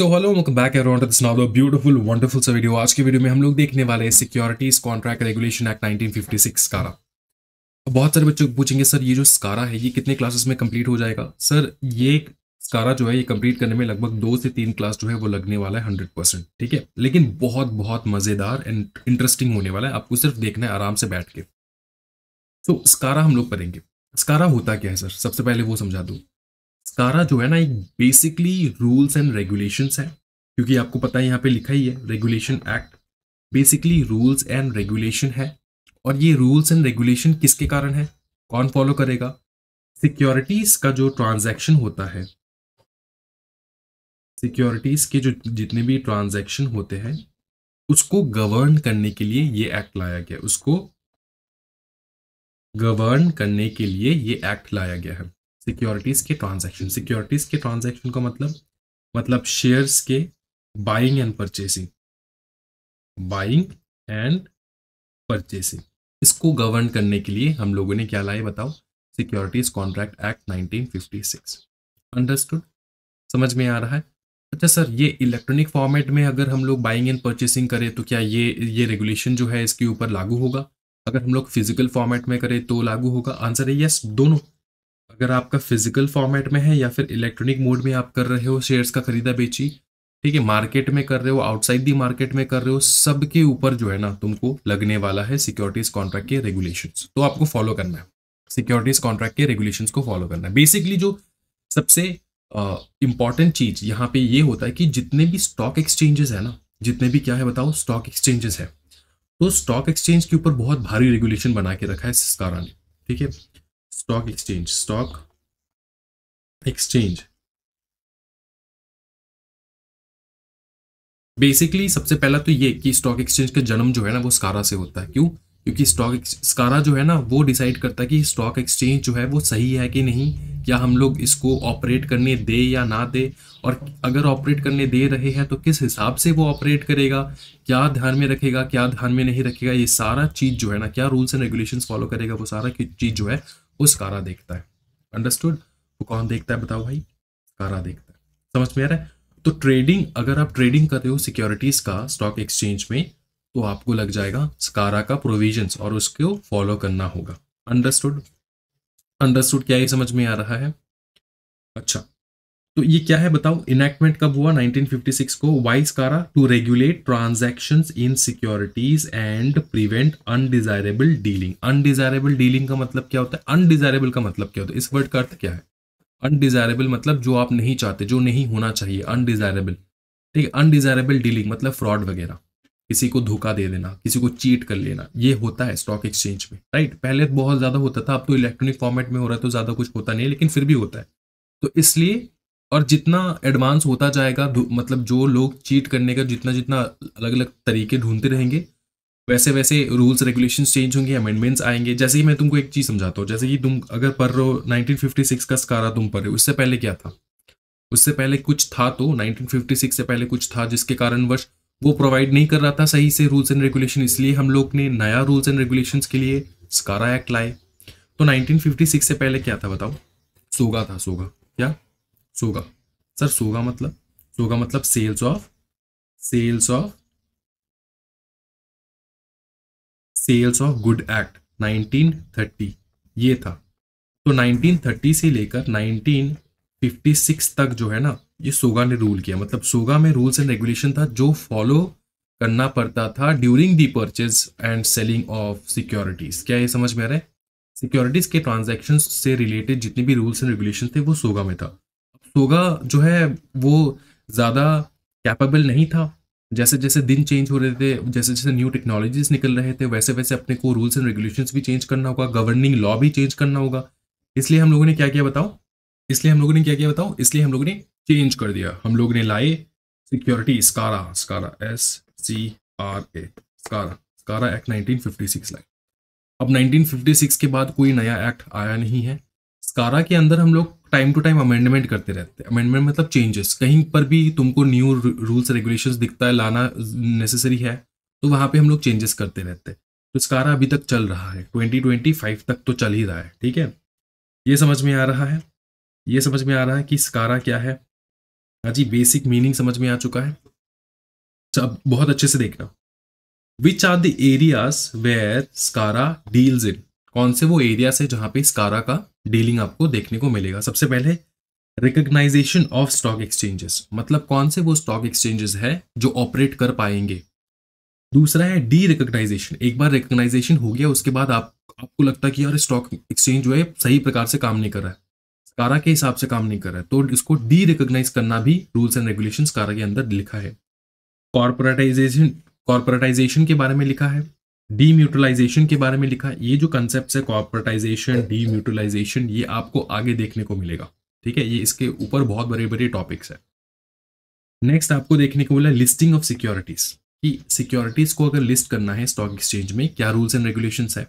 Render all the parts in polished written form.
So hello welcome back around this now the beautiful wonderful सा video. आज के video में हम लोग देखने वाले हैं सिक्योरिटीज कॉन्ट्रैक्ट रेगुलेशन एक्ट 1956 स्कारा। अब बहुत सारे बच्चे पूछेंगे सर ये जो स्कारा है ये कितने क्लासेस में कंप्लीट हो जाएगा। सर ये स्कारा जो है ये कंप्लीट करने में लगभग 2 से 3 क्लास जो है वो लगने वाला है 100%। ठीक है, लेकिन बहुत बहुत मजेदार एंड इंटरेस्टिंग होने वाला है, आपको सिर्फ देखना है आराम से बैठ के। तो स्कारा हम लोग करेंगे। स्कारा होता क्या है सर, सबसे पहले वो समझा दूं। स्कारा जो है ना एक बेसिकली रूल्स एंड रेगुलेशंस है, क्योंकि आपको पता है यहाँ पे लिखा ही है regulation act, basically rules and regulation है। और ये रूल्स एंड रेगुलेशन किसके कारण है, कौन फॉलो करेगा? सिक्योरिटीज का जो ट्रांजैक्शन होता है, सिक्योरिटीज के जो जितने भी ट्रांजैक्शन होते हैं उसको गवर्न करने के लिए ये एक्ट लाया गया, उसको गवर्न करने के लिए ये एक्ट लाया गया है। सिक्योरिटीज के ट्रांजैक्शन, सिक्योरिटीज के ट्रांजैक्शन का मतलब शेयर्स के buying and purchasing, buying and purchasing, इसको गवर्न करने के लिए हम लोगों ने क्या लाए बताओ? Securities contract act 1956। अंडरस्टूड, समझ में आ रहा है? अच्छा सर, ये इलेक्ट्रॉनिक फॉर्मेट में अगर हम लोग बाइंग एंड परचेसिंग करें तो क्या ये रेगुलेशन जो है इसके ऊपर लागू होगा? अगर हम लोग फिजिकल फॉर्मेट में करें तो लागू होगा? आंसर है यस, दोनों। अगर आपका फिजिकल फॉर्मेट में है या फिर इलेक्ट्रॉनिक मोड में आप कर रहे हो शेयर्स का खरीदा बेची, ठीक है, मार्केट में कर रहे हो, आउटसाइड दी मार्केट में कर रहे हो, सबके ऊपर जो है ना तुमको लगने वाला है सिक्योरिटीज कॉन्ट्रैक्ट के रेगुलेशंस। तो आपको फॉलो करना है, सिक्योरिटीज कॉन्ट्रैक्ट के रेगुलेशंस को फॉलो करना है। बेसिकली जो सबसे इंपॉर्टेंट चीज यहाँ पे ये होता है कि जितने भी स्टॉक एक्सचेंजेस है ना, जितने भी क्या है बताओ, स्टॉक एक्सचेंजेस है, तो स्टॉक एक्सचेंज के ऊपर बहुत भारी रेगुलेशन बना के रखा है सिस्कारा ने। ठीक है, स्टॉक एक्सचेंज बेसिकली सबसे पहला तो ये कि स्टॉक एक्सचेंज का जन्म जो है ना वो स्कारा से होता है। क्यों? क्योंकि स्कारा जो है ना वो डिसाइड करता है कि स्टॉक एक्सचेंज जो है वो सही है कि नहीं, क्या हम लोग इसको ऑपरेट करने दे या ना दे, और अगर ऑपरेट करने दे रहे हैं तो किस हिसाब से वो ऑपरेट करेगा, क्या ध्यान में रखेगा, क्या ध्यान में नहीं रखेगा, ये सारा चीज जो है ना, क्या रूल्स एंड रेगुलेशंस फॉलो करेगा, वो सारा चीज जो है वो स्कारा देखता है। अंडरस्टूड? वो कौन देखता है बताओ भाई? स्कारा देखता है। समझ में आ रहा है? तो ट्रेडिंग, अगर आप ट्रेडिंग कर रहे हो सिक्योरिटीज का स्टॉक एक्सचेंज में, तो आपको लग जाएगा स्कारा का प्रोविजंस और उसको फॉलो करना होगा। अंडरस्टूड? अंडरस्टूड, क्या ये समझ में आ रहा है? अच्छा, तो ये क्या है बताओ? इनैक्टमेंट कब हुआ? 1956 को। Why SCRA? To regulate transactions in securities and prevent undesirable dealing. Undesirable dealing का मतलब क्या होता है? अनडिजायरेबल का मतलब क्या होता है? इस वर्ड का अर्थ क्या है? अनडिजायरेबल मतलब जो आप नहीं चाहते, जो नहीं होना चाहिए, अनडिजायरेबल। ठीक है, अनडिजायरेबल डीलिंग मतलब फ्रॉड वगैरह, किसी को धोखा दे देना, किसी को चीट कर लेना, ये होता है स्टॉक एक्सचेंज में। राइट, पहले बहुत ज्यादा होता था, अब तो इलेक्ट्रॉनिक फॉर्मेट में हो रहा है तो ज्यादा कुछ होता नहीं है, लेकिन फिर भी होता है। तो इसलिए, और जितना एडवांस होता जाएगा, मतलब जो लोग चीट करने का जितना जितना अलग अलग तरीके ढूंढते रहेंगे, वैसे वैसे रूल्स रेगुलेशंस चेंज होंगे, अमेंडमेंट्स आएंगे। जैसे ही मैं तुमको एक चीज समझाता हूँ, जैसे कि तुम अगर पढ़ रहे हो 1956 का स्कारा तुम पढ़ रहे हो, उससे पहले क्या था? उससे पहले कुछ था, तो 1956 से पहले कुछ था जिसके कारणवश वो प्रोवाइड नहीं कर रहा था सही से रूल्स एंड रेगुलेशन, इसलिए हम लोग ने नया रूल्स एंड रेगुलेशंस के लिए स्कारा एक्ट लाए। तो 1956 से पहले क्या था बताओ? सोगा था, सोगा। क्या? सोगा। सर सोगा मतलब सेल्स ऑफ गुड एक्ट 1930, ये था। तो 1930 से लेकर 1956 तक जो है ना, ये सोगा ने रूल किया। मतलब सोगा में रूल्स एंड रेगुलेशन था जो फॉलो करना पड़ता था during the purchase and selling of securities. क्या ये समझ में आ रहा है? सिक्योरिटीज के ट्रांजैक्शन से रिलेटेड जितने भी रूल्स एंड रेगुलेशन थे वो सोगा में था। सोगा जो है वो ज्यादा कैपेबल नहीं था। जैसे जैसे दिन चेंज हो रहे थे, जैसे जैसे न्यू टेक्नोलॉजीज निकल रहे थे, वैसे वैसे अपने को रूल्स एंड रेगुलेशंस भी चेंज करना होगा, गवर्निंग लॉ भी चेंज करना होगा। इसलिए हम लोगों ने क्या किया बताओ? इसलिए हम लोगों ने चेंज कर दिया। हम लोग ने लाए सिक्योरिटी स्कारा, स्कारा SCRA, स्कारा, स्कारा एक्ट 1956 लाए। अब 1956 के बाद कोई नया एक्ट आया नहीं है। स्कारा के अंदर हम लोग टाइम टू टाइम अमेंडमेंट करते रहते हैं। अमेंडमेंट मतलब चेंजेस, कहीं पर भी तुमको न्यू रूल्स रेगुलेशंस दिखता है, लाना नेसेसरी है, तो वहां पे हम लोग चेंजेस करते रहते हैं। तो स्कारा अभी तक चल रहा है, 2025 तक तो चल ही रहा है। ठीक है, ये समझ में आ रहा है? ये समझ में आ रहा है कि स्कारा क्या है? हाँ जी, बेसिक मीनिंग समझ में आ चुका है। अब बहुत अच्छे से देखना, which are the areas where SCRA deals in, कौन से वो एरियाज है जहां पे स्कारा का डीलिंग आपको देखने को मिलेगा। सबसे पहले रिकग्नाइजेशन ऑफ स्टॉक एक्सचेंजेस, मतलब कौन से वो स्टॉक एक्सचेंजेस है जो ऑपरेट कर पाएंगे। दूसरा है डी रिकग्नाइजेशन, एक बार रिकग्नाइजेशन हो गया उसके बाद आपको लगता है कि यार स्टॉक एक्सचेंज जो है सही प्रकार से काम नहीं कर रहा है, स्कारा के हिसाब से काम नहीं कर रहा है, तो इसको डी रिकॉग्नाइज करना भी रूल्स एंड रेगुलेशन स्कारा के अंदर लिखा है। कॉर्पोरेटाइजेशन, कॉर्पोरेटाइजेशन के बारे में लिखा है, डीम्यूटलाइजेशन के बारे में लिखा है। ये जो कंसेप्ट है कॉर्पोरेटाइजेशन, डीम्यूटलाइजेशन, ये आपको आगे देखने को मिलेगा, ठीक है। ये इसके ऊपर बहुत बड़े बड़े टॉपिक्स है। नेक्स्ट आपको देखने को मिला लिस्टिंग ऑफ सिक्योरिटीज, कि सिक्योरिटीज को अगर लिस्ट करना है स्टॉक एक्सचेंज में क्या रूल्स एंड रेगुलेशंस है।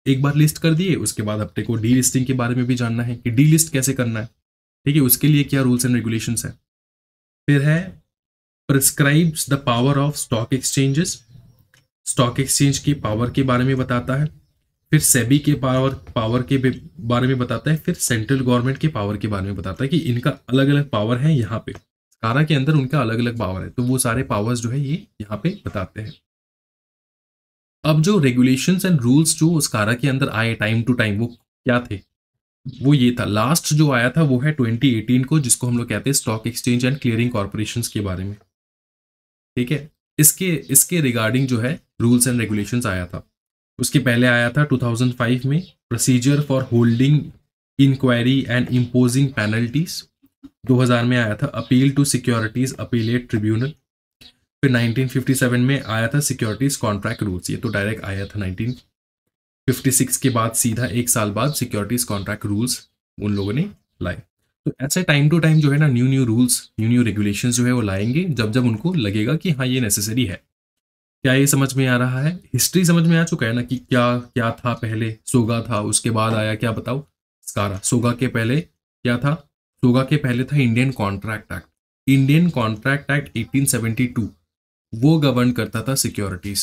एक बार लिस्ट कर दिए उसके बाद अपने को डी लिस्टिंग के बारे में भी जानना है कि डी लिस्ट कैसे करना है, ठीक है, उसके लिए क्या रूल्स एंड रेगुलेशंस है। फिर है prescribes the power of stock exchanges, stock exchange की पावर के बारे में बताता है। फिर सेबी के पावर के बारे में बताता है। फिर सेंट्रल गवर्नमेंट के पावर के बारे में बताता है कि इनका अलग अलग पावर है, यहाँ पे स्कारा के अंदर उनका अलग अलग पावर है, तो वो सारे पावर्स जो है ये यहाँ पे बताते हैं। अब जो रेगुलेशंस एंड रूल्स जो स्कारा के अंदर आए टाइम टू टाइम, वो क्या थे, वो ये था। लास्ट जो आया था वो है 2018 को, जिसको हम लोग कहते हैं stock exchange and clearing corporations के बारे में, ठीक है। इसके इसके रिगार्डिंग जो है रूल्स एंड रेगुलेशंस आया था। उसके पहले आया था 2005 में procedure for holding inquiry and imposing penalties. 2000 में आया था appeal to securities appellate tribunal. फिर 1957 में आया था सिक्योरिटीज कॉन्ट्रैक्ट रूल्स, ये तो डायरेक्ट आया था 1956 के बाद, सीधा एक साल बाद सिक्योरिटीज कॉन्ट्रैक्ट रूल्स उन लोगों ने लाए। तो ऐसे टाइम टू टाइम जो है ना न्यू रूल्स, न्यू रेगुलेशंस जो है वो लाएंगे जब जब उनको लगेगा कि हाँ ये नेसेसरी है। क्या ये समझ में आ रहा है? हिस्ट्री समझ में आ चुका है ना कि क्या क्या था पहले। सोगा था, उसके बाद आया क्या बताओ, स्कारा। सोगा के पहले क्या था? सोगा के पहले था Indian contract act. Indian contract act 1872 वो गवर्न करता था सिक्योरिटीज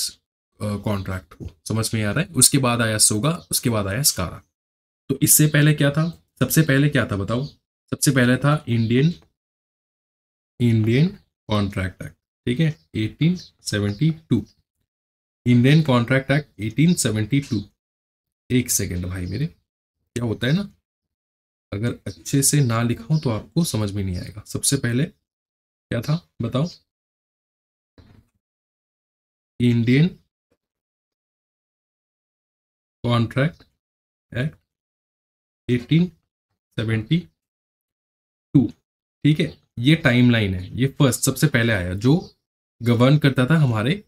कॉन्ट्रैक्ट को। समझ में आ रहा है? उसके बाद आया सोगा, उसके बाद आया स्कारा। तो इससे पहले क्या था? सबसे पहले क्या था बताओ? सबसे पहले था इंडियन कॉन्ट्रैक्ट एक्ट, ठीक है, 1872। Indian contract act 1872। एक सेकेंड भाई मेरे, क्या होता है ना, अगर अच्छे से ना लिखा हो तो आपको समझ में नहीं आएगा। सबसे पहले क्या था बताओ? इंडियन कॉन्ट्रैक्ट एक्ट 1872, ठीक है। ये टाइमलाइन है, ये फर्स्ट सबसे पहले आया जो गवर्न करता था हमारे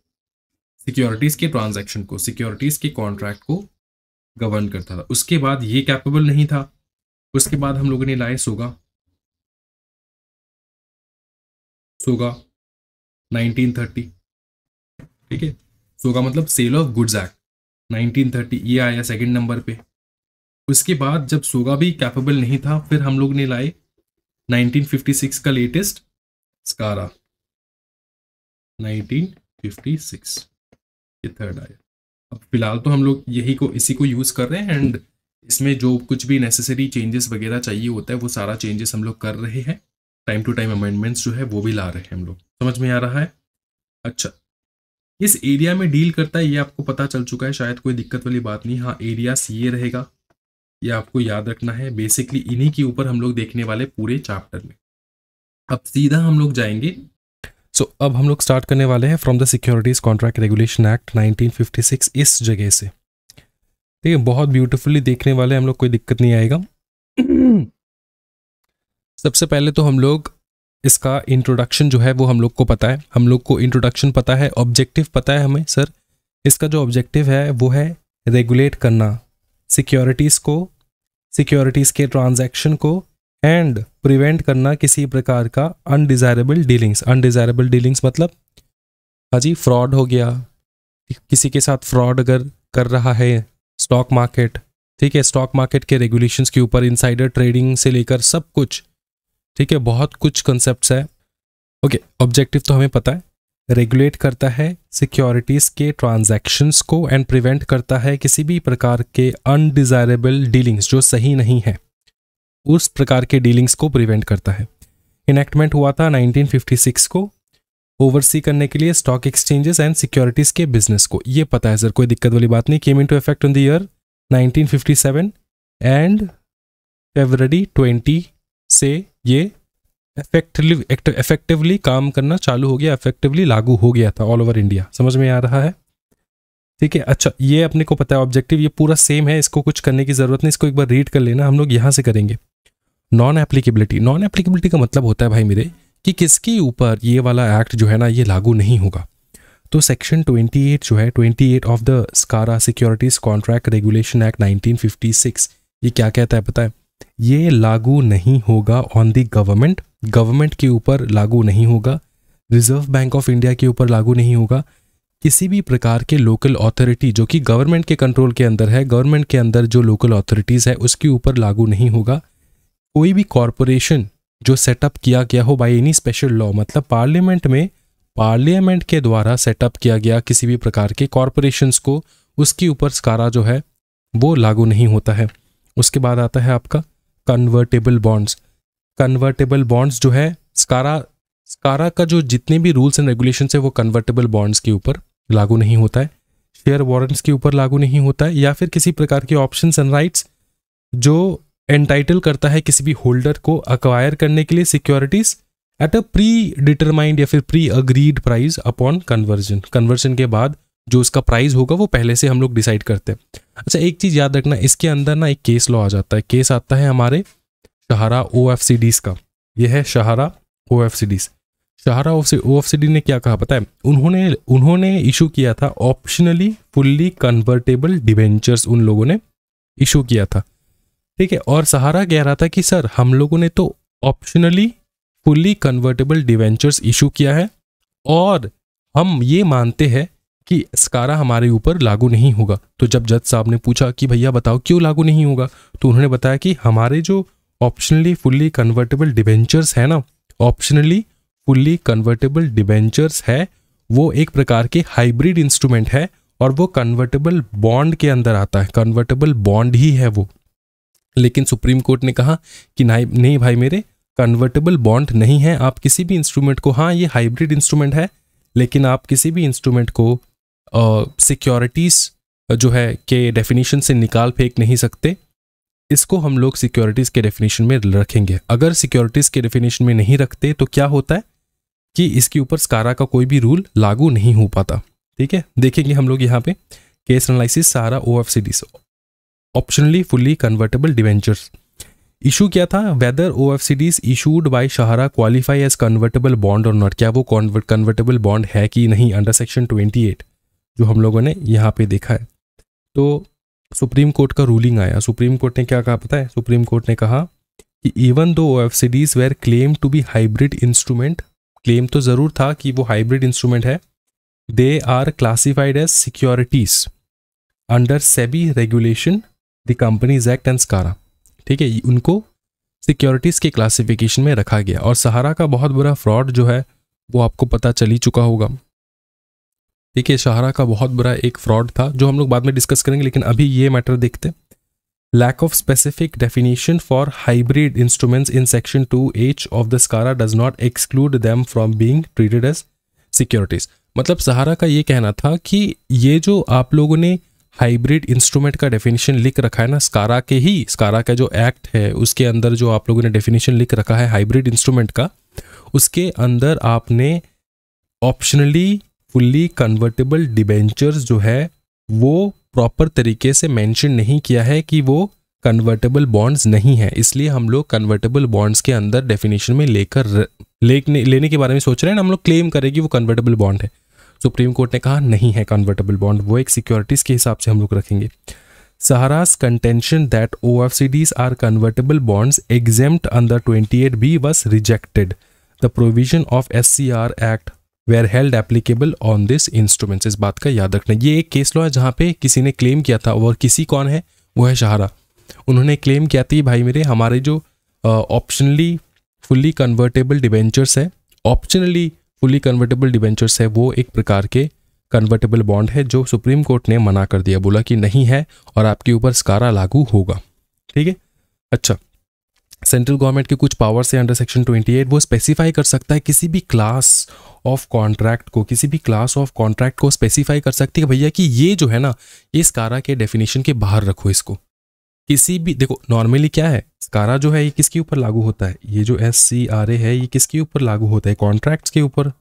सिक्योरिटीज के ट्रांजैक्शन को, सिक्योरिटीज के कॉन्ट्रैक्ट को गवर्न करता था। उसके बाद ये कैपेबल नहीं था, उसके बाद हम लोगों ने लाए सोगा 1930, ठीक है। सोगा मतलब सेल ऑफ गुड्स एक्ट 1930, ये आया सेकंड नंबर पे। उसके बाद जब सोगा भी कैपेबल नहीं था, फिर हम लोग ने लाए 1956 का लेटेस्ट स्कारा 1956, ये थर्ड आया। अब फिलहाल तो हम लोग इसी को यूज कर रहे हैं, एंड इसमें जो कुछ भी नेसेसरी चेंजेस वगैरह चाहिए होता है वो सारा चेंजेस हम लोग कर रहे हैं। टाइम टू टाइम अमेंडमेंट्स जो है वो भी ला रहे हैं हम लोग। समझ में आ रहा है? अच्छा, इस एरिया में डील करता है ये आपको पता चल चुका है, शायद कोई दिक्कत वाली बात नहीं। हाँ, एरियास ये रहेगा, ये आपको याद रखना है। बेसिकली इन्हीं के ऊपर हम लोग देखने वाले पूरे चैप्टर में। अब सीधा हम लोग जाएंगे। अब हम लोग स्टार्ट करने वाले हैं from the securities contract regulation act 1956, इस जगह से, ठीक है। बहुत ब्यूटीफुली देखने वाले हम लोग, कोई दिक्कत नहीं आएगा। सबसे पहले तो हम लोग इसका इंट्रोडक्शन जो है वो हम लोग को पता है, हम लोग को इंट्रोडक्शन पता है, ऑब्जेक्टिव पता है हमें। सर इसका जो ऑब्जेक्टिव है वो है रेगुलेट करना सिक्योरिटीज़ को, सिक्योरिटीज़ के ट्रांजैक्शन को, एंड प्रिवेंट करना किसी प्रकार का अनडिज़ायरेबल डीलिंग्स। अनडिज़ायरेबल डीलिंग्स मतलब हाँ जी, फ्रॉड हो गया, किसी के साथ फ्रॉड अगर कर रहा है स्टॉक मार्केट, ठीक है, स्टॉक मार्केट के रेगुलेशंस के ऊपर, इनसाइडर ट्रेडिंग से लेकर सब कुछ, ठीक है, बहुत कुछ कॉन्सेप्ट्स है। ओके, ऑब्जेक्टिव तो हमें पता है, रेगुलेट करता है सिक्योरिटीज़ के ट्रांजैक्शंस को एंड प्रिवेंट करता है किसी भी प्रकार के अनडिज़ायरेबल डीलिंग्स जो सही नहीं है, उस प्रकार के डीलिंग्स को प्रिवेंट करता है। इनेक्टमेंट हुआ था 1956 को, ओवरसी करने के लिए स्टॉक एक्सचेंजेस एंड सिक्योरिटीज के बिजनेस को। ये पता है सर, कोई दिक्कत वाली बात नहीं। Came into effect on the year 1957 and फरवरी 20 से ये इफेक्टिवली काम करना चालू हो गया, इफेक्टिवली लागू हो गया था ऑल ओवर इंडिया। समझ में आ रहा है? ठीक है, अच्छा ये अपने को पता है ऑब्जेक्टिव ये पूरा सेम है, इसको कुछ करने की जरूरत नहीं, इसको एक बार रीड कर लेना। हम लोग यहाँ से करेंगे नॉन एप्लीकेबिलिटी। नॉन एप्लीकेबिलिटी का मतलब होता है भाई मेरे कि किसके ऊपर ये वाला एक्ट जो है ना ये लागू नहीं होगा। तो सेक्शन 28 जो है 28 of the SCRA securities contract regulation act 1956 ये क्या कहता है पता है? ये लागू नहीं होगा ऑन द गवर्नमेंट, गवर्नमेंट के ऊपर लागू नहीं होगा, रिजर्व बैंक ऑफ इंडिया के ऊपर लागू नहीं होगा, किसी भी प्रकार के लोकल अथॉरिटी जो कि गवर्नमेंट के कंट्रोल के अंदर है, गवर्नमेंट के अंदर जो लोकल अथॉरिटीज़ है उसके ऊपर लागू नहीं होगा। कोई भी कॉरपोरेशन जो सेटअप किया गया हो बाय एनी स्पेशल लॉ, मतलब पार्लियामेंट में पार्लियामेंट के द्वारा सेटअप किया गया किसी भी प्रकार के कॉरपोरेशंस को, उसके ऊपर स्कारा जो है वो लागू नहीं होता है। उसके बाद आता है आपका कन्वर्टेबल बॉन्ड्स। कन्वर्टेबल बॉन्ड्स जो है स्कारा का जो जितने भी रूल्स एंड रेगुलेशंस है वो कन्वर्टेबल बॉन्ड्स के ऊपर लागू नहीं होता है, शेयर वारंट्स के ऊपर लागू नहीं होता है, या फिर किसी प्रकार के ऑप्शंस एंड राइट्स जो एंटाइटल करता है किसी भी होल्डर को अक्वायर करने के लिए securities at a pre determined या फिर pre agreed price upon conversion. Conversion के बाद जो उसका प्राइस होगा वो पहले से हम लोग डिसाइड करते हैं। अच्छा एक चीज़ याद रखना, इसके अंदर ना एक केस लॉ आ जाता है, केस आता है हमारे सहारा OFCDs का। यह है सहारा OFCDs। सहारा OFCD ने क्या कहा पता है? उन्होंने इशू किया था ऑप्शनली फुल्ली कन्वर्टेबल डिवेंचर्स, उन लोगों ने इशू किया था। ठीक है, और सहारा कह रहा था कि सर हम लोगों ने तो optionally fully convertible debentures issue किया है और हम ये मानते हैं कि स्कारा हमारे ऊपर लागू नहीं होगा। तो जब जज साहब ने पूछा कि भैया बताओ क्यों लागू नहीं होगा, तो उन्होंने बताया कि हमारे जो ऑप्शनली फुल्ली कन्वर्टेबल डिवेंचर्स है ना, ऑप्शनली फुल्ली कन्वर्टेबल डिवेंचर्स है वो एक प्रकार के हाइब्रिड इंस्ट्रूमेंट है और वो कन्वर्टेबल बॉन्ड के अंदर आता है, कन्वर्टेबल बॉन्ड ही है वो। लेकिन सुप्रीम कोर्ट ने कहा कि नहीं भाई मेरे, कन्वर्टेबल बॉन्ड नहीं है। आप किसी भी इंस्ट्रूमेंट को, हाँ ये हाइब्रिड इंस्ट्रूमेंट है, लेकिन आप किसी भी इंस्ट्रूमेंट को सिक्योरिटीज जो है के डेफिनेशन से निकाल फेंक नहीं सकते। इसको हम लोग सिक्योरिटीज के डेफिनेशन में रखेंगे। अगर सिक्योरिटीज के डेफिनेशन में नहीं रखते तो क्या होता है कि इसके ऊपर स्कारा का कोई भी रूल लागू नहीं हो पाता। ठीक है, देखेंगे हम लोग यहाँ पे case analysis Sahara OFCDs optionally fully convertible debentures issue किया था, whether OFCDs issued by Sahara qualify as convertible bond और नॉट, क्या वो कन्वर्टेबल बॉन्ड है कि नहीं अंडर सेक्शन 28 जो हम लोगों ने यहाँ पे देखा है। तो सुप्रीम कोर्ट का रूलिंग आया। सुप्रीम कोर्ट ने क्या कहा पता है? सुप्रीम कोर्ट ने कहा कि even though OFCDs were claim to be hybrid instrument, claim तो जरूर था कि वो हाइब्रिड इंस्ट्रूमेंट है, they are classified as securities under SEBI regulation the companies act and SCRA. ठीक है, उनको सिक्योरिटीज के क्लासिफिकेशन में रखा गया। और सहारा का बहुत बुरा फ्रॉड जो है वो आपको पता चल ही चुका होगा। ठीक है, सहारा का बहुत बुरा एक फ्रॉड था जो हम लोग बाद में डिस्कस करेंगे, लेकिन अभी ये मैटर देखते हैं। Lack of specific definition for hybrid instruments in section 2H of the SCRA does not exclude them from being treated as securities. मतलब सहारा का ये कहना था कि ये जो आप लोगों ने हाइब्रिड इंस्ट्रूमेंट का डेफिनेशन लिख रखा है ना, स्कारा का जो एक्ट है उसके अंदर जो आप लोगों ने डेफिनेशन लिख रखा है हाइब्रिड इंस्ट्रूमेंट का, उसके अंदर आपने ऑप्शनली फुल्ली कन्वर्टेबल डिबेंचर्स जो है वो प्रॉपर तरीके से मेंशन नहीं किया है कि वो कन्वर्टेबल बॉन्ड्स नहीं है। इसलिए हम लोग कन्वर्टेबल बॉन्ड्स के अंदर डेफिनेशन में लेने के बारे में सोच रहे हैं ना, हम लोग क्लेम करें कि वो कन्वर्टेबल बॉन्ड है। सुप्रीम कोर्ट ने कहा नहीं है कन्वर्टेबल बॉन्ड, वो एक सिक्योरिटीज के हिसाब से हम लोग रखेंगे। सहारा's contention that OFCDs are convertible bonds exempt under 28B was rejected. The provision of SCR Act were held applicable on this instruments. इस बात का याद रखना। ये एक केस लॉ है जहाँ पे किसी ने क्लेम किया था, और किसी कौन है वो है सहारा। उन्होंने क्लेम किया था भाई मेरे हमारे जो ऑप्शनली फुल्ली कन्वर्टेबल डिबेंचर्स है, ऑप्शनली फुल्ली कन्वर्टेबल डिबेंचर्स है वो एक प्रकार के कन्वर्टेबल बॉन्ड है जो सुप्रीम कोर्ट ने मना कर दिया, बोला कि नहीं है और आपके ऊपर स्कारा लागू होगा। ठीक है, अच्छा सेंट्रल गवर्नमेंट के कुछ पावर से अंडर सेक्शन 28 वो स्पेसिफाई कर सकता है किसी भी क्लास ऑफ कॉन्ट्रैक्ट को, किसी भी क्लास ऑफ कॉन्ट्रैक्ट को स्पेसिफाई कर सकती है भैया कि ये जो है ना, ये स्कारा के डेफिनेशन के बाहर रखो इसको। किसी भी, देखो नॉर्मली क्या है, स्कारा जो है ये किसके ऊपर लागू होता है, ये जो SCRA है ये किसके ऊपर लागू होता है, कॉन्ट्रैक्ट्स के ऊपर।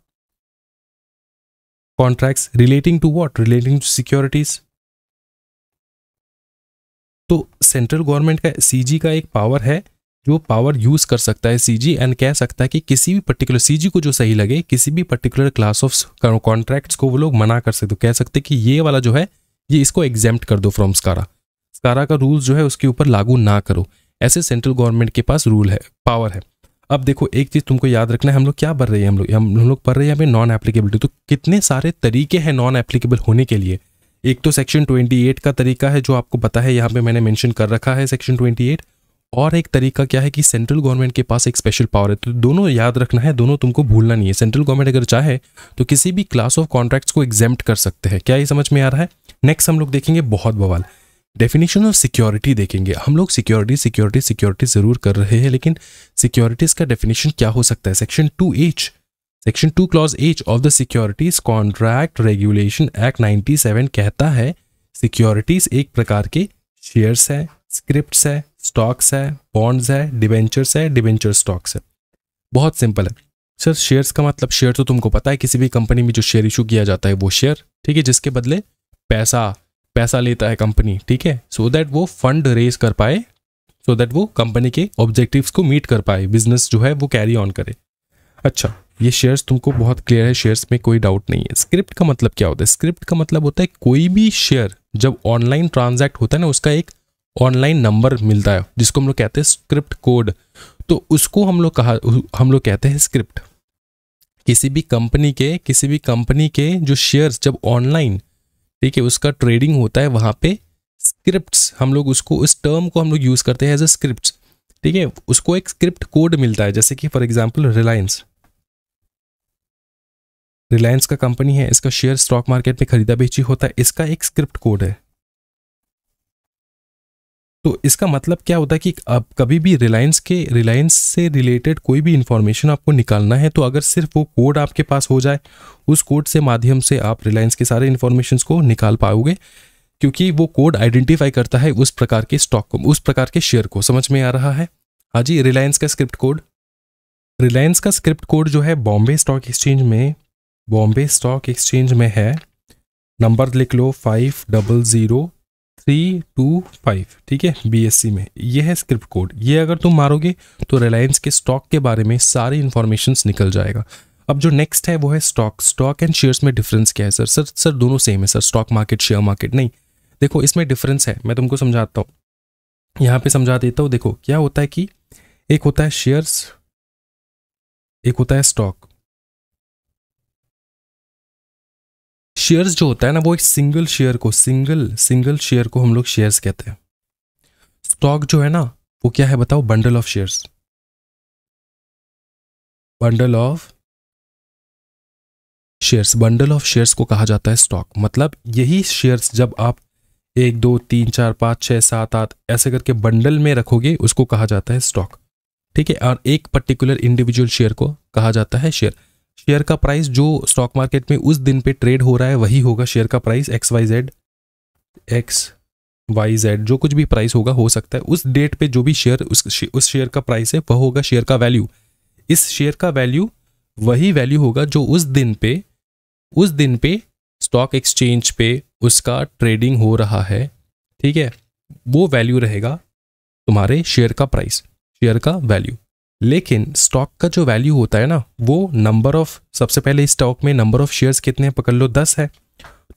Contracts relating to what, relating to securities. तो सेंट्रल गवर्नमेंट का CG का एक पावर है, जो पावर यूज कर सकता है CG एंड कह सकता है कि किसी भी पर्टिकुलर, CG को जो सही लगे किसी भी पर्टिकुलर क्लास ऑफ कॉन्ट्रैक्ट्स को वो लोग मना कर सकते, कह सकते कि ये वाला जो है ये इसको एग्जेम्प्ट कर दो फ्रॉम स्कारा, स्कारा का रूल्स जो है उसके ऊपर लागू ना करो। ऐसे सेंट्रल गवर्नमेंट के पास रूल है, पावर है। अब देखो एक चीज तुमको याद रखना है, हम लोग क्या पढ़ रहे हैं, हम लोग पढ़ रहे हैं यहाँ पे नॉन एप्लीकेबिलिटी। तो कितने सारे तरीके हैं नॉन एप्लीकेबल होने के लिए। एक तो सेक्शन 28 का तरीका है जो आपको पता है, यहाँ पे मैंने मेंशन कर रखा है सेक्शन 28। और एक तरीका क्या है कि सेंट्रल गवर्नमेंट के पास एक स्पेशल पावर है। तो दोनों याद रखना है, दोनों तुमको भूलना नहीं है। सेंट्रल गवर्नमेंट अगर चाहे तो किसी भी क्लास ऑफ कॉन्ट्रैक्ट्स को एग्जेम्प्ट कर सकते हैं। क्या ये समझ में आ रहा है? नेक्स्ट हम लोग देखेंगे बहुत बवाल, डेफिनेशन ऑफ सिक्योरिटी देखेंगे हम लोग। सिक्योरिटी जरूर कर रहे हैं, लेकिन सिक्योरिटीज का डेफिनेशन क्या हो सकता है। Section 2H, section 2 clause H of the securities contract regulation act 97 कहता है सिक्योरिटीज एक प्रकार के शेयर्स है, स्क्रिप्ट्स है, स्टॉक्स है, बॉन्ड्स है, डिबेंचर्स है, डिबेंचर स्टॉक्स है। बहुत सिंपल है सर। शेयर्स का मतलब, शेयर तो तुमको पता है, किसी भी कंपनी में जो शेयर इशू किया जाता है वो शेयर, ठीक है, जिसके बदले पैसा लेता है कंपनी, ठीक है, सो दैट वो फंड रेज कर पाए, सो दैट वो कंपनी के ऑब्जेक्टिव्स को मीट कर पाए, बिजनेस जो है वो कैरी ऑन करे। अच्छा, ये शेयर्स तुमको बहुत क्लियर है, शेयर्स में कोई डाउट नहीं है। स्क्रिप्ट का मतलब क्या होता है? स्क्रिप्ट का मतलब होता है कोई भी शेयर जब ऑनलाइन ट्रांजैक्ट होता है ना, उसका एक ऑनलाइन नंबर मिलता है जिसको हम लोग कहते हैं स्क्रिप्ट कोड। तो उसको हम लोग कहते हैं स्क्रिप्ट। किसी भी कंपनी के जो शेयर्स जब ऑनलाइन, ठीक है, उसका ट्रेडिंग होता है, वहां पे स्क्रिप्ट्स, हम लोग उसको, इस टर्म को हम लोग यूज करते हैं एज अ स्क्रिप्ट्स, ठीक है। उसको एक स्क्रिप्ट कोड मिलता है। जैसे कि फॉर एग्जांपल रिलायंस का कंपनी है, इसका शेयर स्टॉक मार्केट में खरीदा बेची होता है, इसका एक स्क्रिप्ट कोड है। तो इसका मतलब क्या होता है कि अब कभी भी रिलायंस से रिलेटेड कोई भी इंफॉर्मेशन आपको निकालना है, तो अगर सिर्फ वो कोड आपके पास हो जाए, उस कोड से माध्यम से आप रिलायंस के सारे इंफॉर्मेशन को निकाल पाओगे, क्योंकि वो कोड आइडेंटिफाई करता है उस प्रकार के स्टॉक को, उस प्रकार के शेयर को। समझ में आ रहा है? हाँ जी। रिलायंस का स्क्रिप्ट कोड जो है बॉम्बे स्टॉक एक्सचेंज में है, नंबर लिख लो 500325, ठीक है, BSE में ये है स्क्रिप्ट कोड। ये अगर तुम मारोगे तो रिलायंस के स्टॉक के बारे में सारी इंफॉर्मेशंस निकल जाएगा। अब जो नेक्स्ट है वो है स्टॉक एंड शेयर्स में डिफरेंस क्या है सर दोनों सेम है sir, stock market share market नहीं। देखो इसमें डिफरेंस है, मैं तुमको समझाता हूँ, यहाँ पे समझा देता हूँ। देखो क्या होता है कि एक होता है शेयर्स, एक होता है स्टॉक। शेयर्स जो होता है ना, वो एक सिंगल शेयर को हम लोग शेयर्स कहते हैं। स्टॉक जो है ना, वो क्या है बताओ? Bundle of shares bundle of shares को कहा जाता है स्टॉक। मतलब यही शेयर्स जब आप 1 2 3 4 5 6 7 8 ऐसे करके बंडल में रखोगे, उसको कहा जाता है स्टॉक, ठीक है। और एक पर्टिकुलर इंडिविजुअल शेयर को कहा जाता है शेयर। शेयर का प्राइस जो स्टॉक मार्केट में उस दिन पे ट्रेड हो रहा है वही होगा शेयर का प्राइस। XYZ जो कुछ भी प्राइस होगा, हो सकता है उस डेट पे जो भी शेयर, उस शेयर का प्राइस है वह होगा शेयर का वैल्यू। इस शेयर का वैल्यू वही वैल्यू होगा जो उस दिन पे स्टॉक एक्सचेंज पे उसका ट्रेडिंग हो रहा है, ठीक है। वो वैल्यू रहेगा तुम्हारे शेयर का प्राइस, शेयर का वैल्यू। लेकिन स्टॉक का जो वैल्यू होता है ना, वो नंबर ऑफ, सबसे पहले स्टॉक में नंबर ऑफ शेयर्स कितने हैं पकड़ लो, 10 है,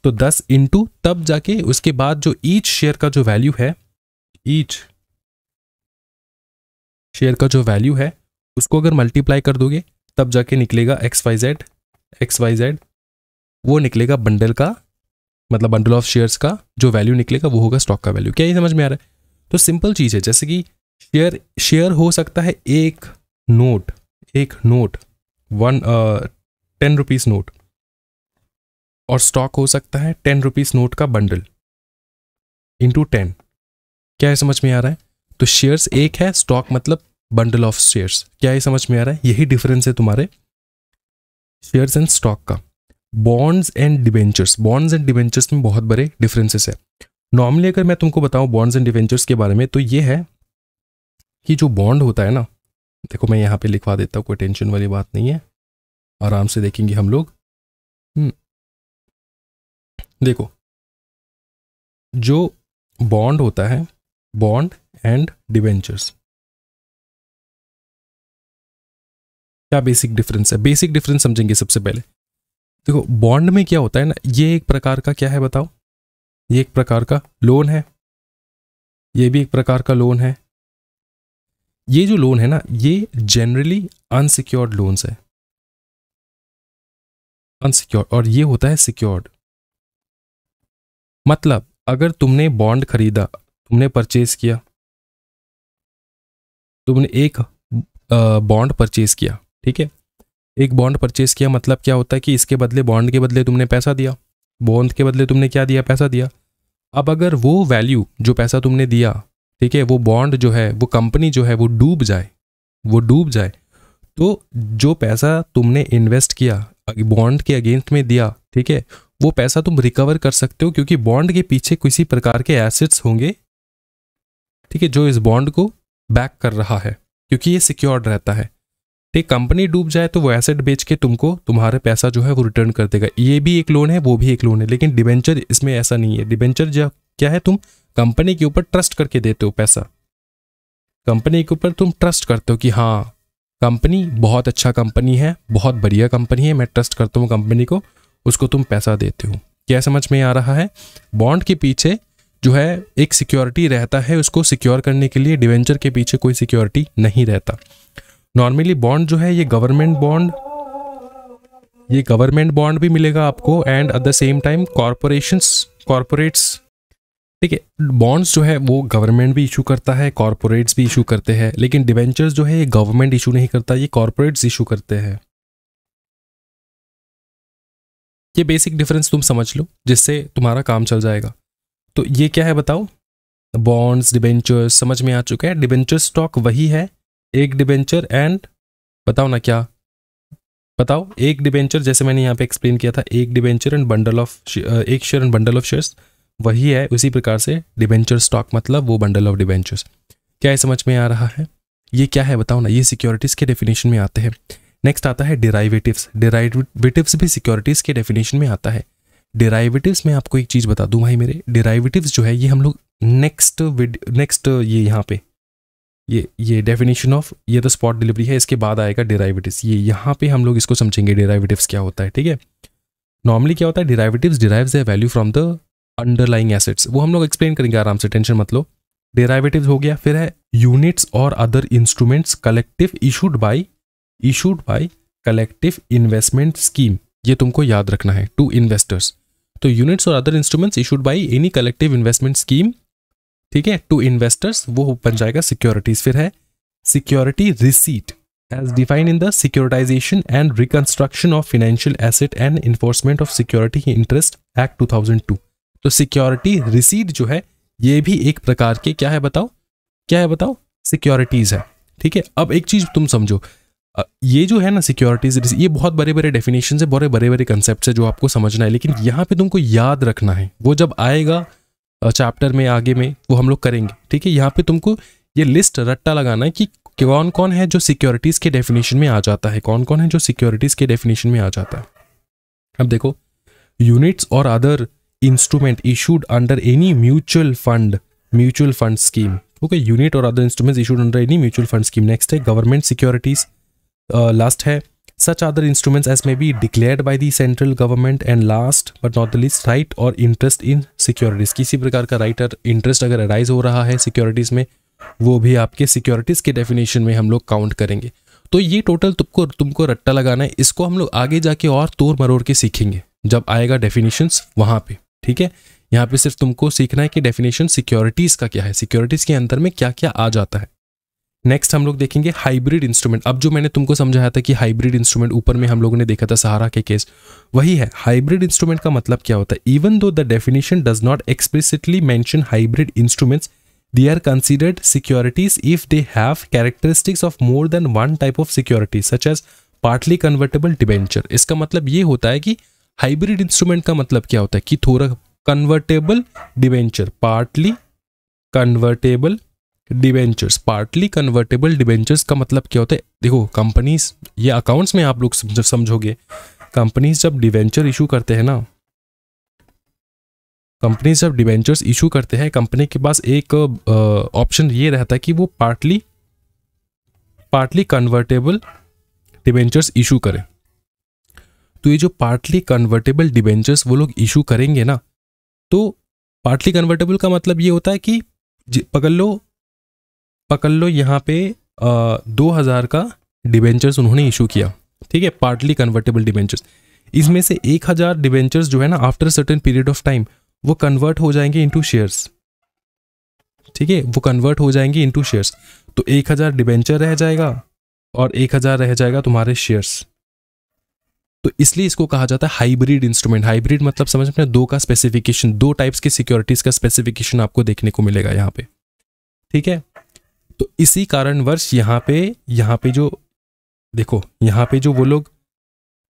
तो 10 इंटू तब जाके उसके बाद जो ईच शेयर का जो वैल्यू है, ईच शेयर का जो वैल्यू है उसको अगर मल्टीप्लाई कर दोगे तब जाके निकलेगा XYZ, वो निकलेगा बंडल का, मतलब बंडल ऑफ शेयर्स का जो वैल्यू निकलेगा वो होगा स्टॉक का वैल्यू। क्या ये समझ में आ रहा है? तो सिंपल चीज है, जैसे कि शेयर हो सकता है एक नोट 10 रुपीस नोट, और स्टॉक हो सकता है 10 रुपीस नोट का बंडल इंटू 10। क्या है समझ में आ रहा है? तो शेयर्स एक है, स्टॉक मतलब बंडल ऑफ शेयर्स। क्या ये समझ में आ रहा है? यही डिफरेंस है तुम्हारे शेयर्स एंड स्टॉक का। Bonds and debentures, bonds and debentures में बहुत बड़े डिफरेंसेस है। नॉर्मली अगर मैं तुमको बताऊं बॉन्ड्स एंड डिबेंचर्स के बारे में, तो ये है कि जो बॉन्ड होता है ना, देखो मैं यहाँ पे लिखवा देता हूँ, कोई टेंशन वाली बात नहीं है, आराम से देखेंगे हम लोग। देखो जो बॉन्ड होता है, बॉन्ड एंड डिबेंचर्स, क्या बेसिक डिफरेंस है? बेसिक डिफरेंस समझेंगे सबसे पहले। देखो बॉन्ड में क्या होता है ना, ये एक प्रकार का क्या है बताओ, ये एक प्रकार का लोन है, ये भी एक प्रकार का लोन है। ये जो लोन है ना, ये जनरली अनसिक्योर्ड लोन्स है, अनसिक्योर्ड, और ये होता है सिक्योर्ड। मतलब अगर तुमने बॉन्ड खरीदा, तुमने परचेज किया, तुमने एक बॉन्ड परचेज किया, ठीक है, एक बॉन्ड परचेज किया, मतलब क्या होता है कि इसके बदले, बॉन्ड के बदले तुमने पैसा दिया, बॉन्ड के बदले तुमने क्या दिया? पैसा दिया। अब अगर वो वैल्यू, जो पैसा तुमने दिया, ठीक है, वो बॉन्ड जो है, वो कंपनी जो है वो डूब जाए, वो डूब जाए, तो जो पैसा तुमने इन्वेस्ट किया बॉन्ड के अगेंस्ट में दिया, ठीक है, वो पैसा तुम रिकवर कर सकते हो, क्योंकि बॉन्ड के पीछे किसी प्रकार के एसेट्स होंगे, ठीक है, जो इस बॉन्ड को बैक कर रहा है, क्योंकि ये सिक्योर्ड रहता है। ठीक, कंपनी डूब जाए तो वो एसेट बेच के तुमको तुम्हारे पैसा जो है वो रिटर्न कर देगा। ये भी एक लोन है, वो भी एक लोन है, लेकिन डिबेंचर इसमें ऐसा नहीं है। डिबेंचर जो क्या है, तुम कंपनी के ऊपर ट्रस्ट करके देते हो पैसा, कंपनी के ऊपर तुम ट्रस्ट करते हो कि हाँ कंपनी बहुत अच्छा कंपनी है, बहुत बढ़िया कंपनी है, मैं ट्रस्ट करता हूँ कंपनी को, उसको तुम पैसा देते हो। क्या समझ में आ रहा है? बॉन्ड के पीछे जो है एक सिक्योरिटी रहता है, उसको सिक्योर करने के लिए। डिवेंचर के पीछे कोई सिक्योरिटी नहीं रहता। नॉर्मली बॉन्ड जो है ये गवर्नमेंट बॉन्ड भी मिलेगा आपको, and at the same time corporates, ठीक है। बॉन्ड्स जो है वो गवर्नमेंट भी इशू करता है, कॉर्पोरेट्स भी इशू करते हैं, लेकिन डिवेंचर्स जो है ये गवर्नमेंट इशू नहीं करता, ये कॉर्पोरेट्स इशू करते हैं। ये बेसिक डिफरेंस तुम समझ लो, जिससे तुम्हारा काम चल जाएगा। तो ये क्या है बताओ? बॉन्ड्स, डिबेंचर्स समझ में आ चुका है। डिबेंचर स्टॉक वही है, एक डिबेंचर एंड बताओ ना क्या बताओ, एक डिबेंचर जैसे मैंने यहाँ पे एक्सप्लेन किया था, एक डिबेंचर एंड बंडल ऑफ एक share and bundle of shares, वही है। उसी प्रकार से डिबेंचर स्टॉक मतलब वो बंडल ऑफ डिबेंचर्स। क्या है समझ में आ रहा है? ये क्या है बताओ ना? ये सिक्योरिटीज के डेफिनेशन में आते हैं। नेक्स्ट आता है डिराइवेटिव्स। डिराइवेटिव्स भी सिक्योरिटीज के डेफिनेशन में आता है। डिराइवेटिव्स में आपको एक चीज बता दूं भाई मेरे, डिराइवेटिव्स जो है ये हम लोग नेक्स्ट ये यहाँ पे ये डेफिनेशन ऑफ, ये तो स्पॉट डिलीवरी है, इसके बाद आएगा डिराइवेटिव्स। ये यहाँ पे हम लोग इसको समझेंगे डिराइवेटिव्स क्या होता है, ठीक है। नॉर्मली क्या होता है, derivatives derives the value from the underlying assets, वो हम लोग एक्सप्लेन करेंगे आराम से, टेंशन मत लो। डिराइवेटिव्स हो गया। फिर है यूनिट्स और other instruments collective issued by collective investment scheme, ये तुमको याद रखना है, टू इन्वेस्टर्स। तो यूनिट्स और other instruments issued by any collective investment scheme, ठीक है, टू इन्वेस्टर्स, वो बन जाएगा सिक्योरिटीज। फिर है security receipt as defined in the securitisation and reconstruction of financial asset and enforcement of security interest act 2002। तो सिक्योरिटी रिसीट जो है ये भी एक प्रकार के क्या है बताओ सिक्योरिटीज है, ठीक है। अब एक चीज तुम समझो, ये जो है ना सिक्योरिटीज, ये बहुत बड़े बड़े डेफिनेशन है, बड़े बड़े कंसेप्ट है जो आपको समझना है, लेकिन यहाँ पे तुमको याद रखना है, वो जब आएगा चैप्टर में आगे में वो हम लोग करेंगे, ठीक है। यहाँ पे तुमको ये लिस्ट रट्टा लगाना है कि कौन कौन है जो सिक्योरिटीज के डेफिनेशन में आ जाता है, कौन कौन है जो सिक्योरिटीज के डेफिनेशन में आ जाता है। अब देखो, यूनिट्स और other instrument issued under any mutual fund scheme, okay, unit और other instruments issued under any mutual fund scheme. Next है गवर्नमेंट सिक्योरिटीज। लास्ट है such other instruments as may be declared by the central government, and last but not the least right or interest in securities। किसी प्रकार का right और interest अगर arise हो रहा है सिक्योरिटीज में, वो भी आपके सिक्योरिटीज के डेफिनेशन में हम लोग काउंट करेंगे। तो ये टोटल तुमको रट्टा लगाना है, इसको हम लोग आगे जाके और तोड़ मरोड़ के सीखेंगे जब आएगा डेफिनेशंस वहां पे, ठीक है। यहाँ पे सिर्फ तुमको सीखना है कि डेफिनेशन सिक्योरिटीज का क्या है, सिक्योरिटीज के अंदर में क्या क्या आ जाता है। नेक्स्ट हम लोग देखेंगे हाइब्रिड इंस्ट्रूमेंट। अब जो मैंने तुमको समझाया था कि हाइब्रिड इंस्ट्रूमेंट ऊपर में हम लोगों ने देखा था सहारा के केस, वही है। हाइब्रिड इंस्ट्रूमेंट का मतलब क्या होता है? Even though the definition does not explicitly mention hybrid instruments, they are considered securities if they have characteristics of more than one type of security such as partly convertible debenture. इसका मतलब ये होता है कि हाइब्रिड इंस्ट्रूमेंट का मतलब क्या होता है कि थोड़ा convertible debenture, partly convertible debentures. Partly convertible debentures का मतलब क्या होता है, देखो कंपनीज, ये अकाउंट्स में आप लोग समझोगे, कंपनीज जब डिबेंचर इशू करते हैं ना, कंपनीज जब डिबेंचर्स इशू करते हैं, कंपनी के पास एक ऑप्शन ये रहता है कि वो पार्टली कन्वर्टेबल डिबेंचर्स इशू करें। तो ये जो पार्टली कन्वर्टेबल डिबेंचर्स वो लोग इशू करेंगे ना, तो पार्टली कन्वर्टेबल का मतलब ये होता है कि पकड़ लो यहाँ पे 2000 का डिबेंचर्स उन्होंने इशू किया, ठीक है, पार्टली कन्वर्टेबल डिबेंचर्स। इसमें से 1000 डिबेंचर्स जो है ना, after certain period of time वो कन्वर्ट हो जाएंगे इनटू शेयर्स, ठीक है, वो कन्वर्ट हो जाएंगे इनटू शेयर्स। तो 1000 डिबेंचर रह जाएगा और 1000 रह जाएगा तुम्हारे शेयर्स। तो इसलिए इसको कहा जाता है हाइब्रिड इंस्ट्रूमेंट। हाइब्रिड मतलब समझ में, दो का स्पेसिफिकेशन, दो टाइप्स की सिक्योरिटीज का स्पेसिफिकेशन आपको देखने को मिलेगा यहाँ पे, ठीक है। तो इसी कारणवश यहाँ पे जो देखो, यहाँ पे जो वो लोग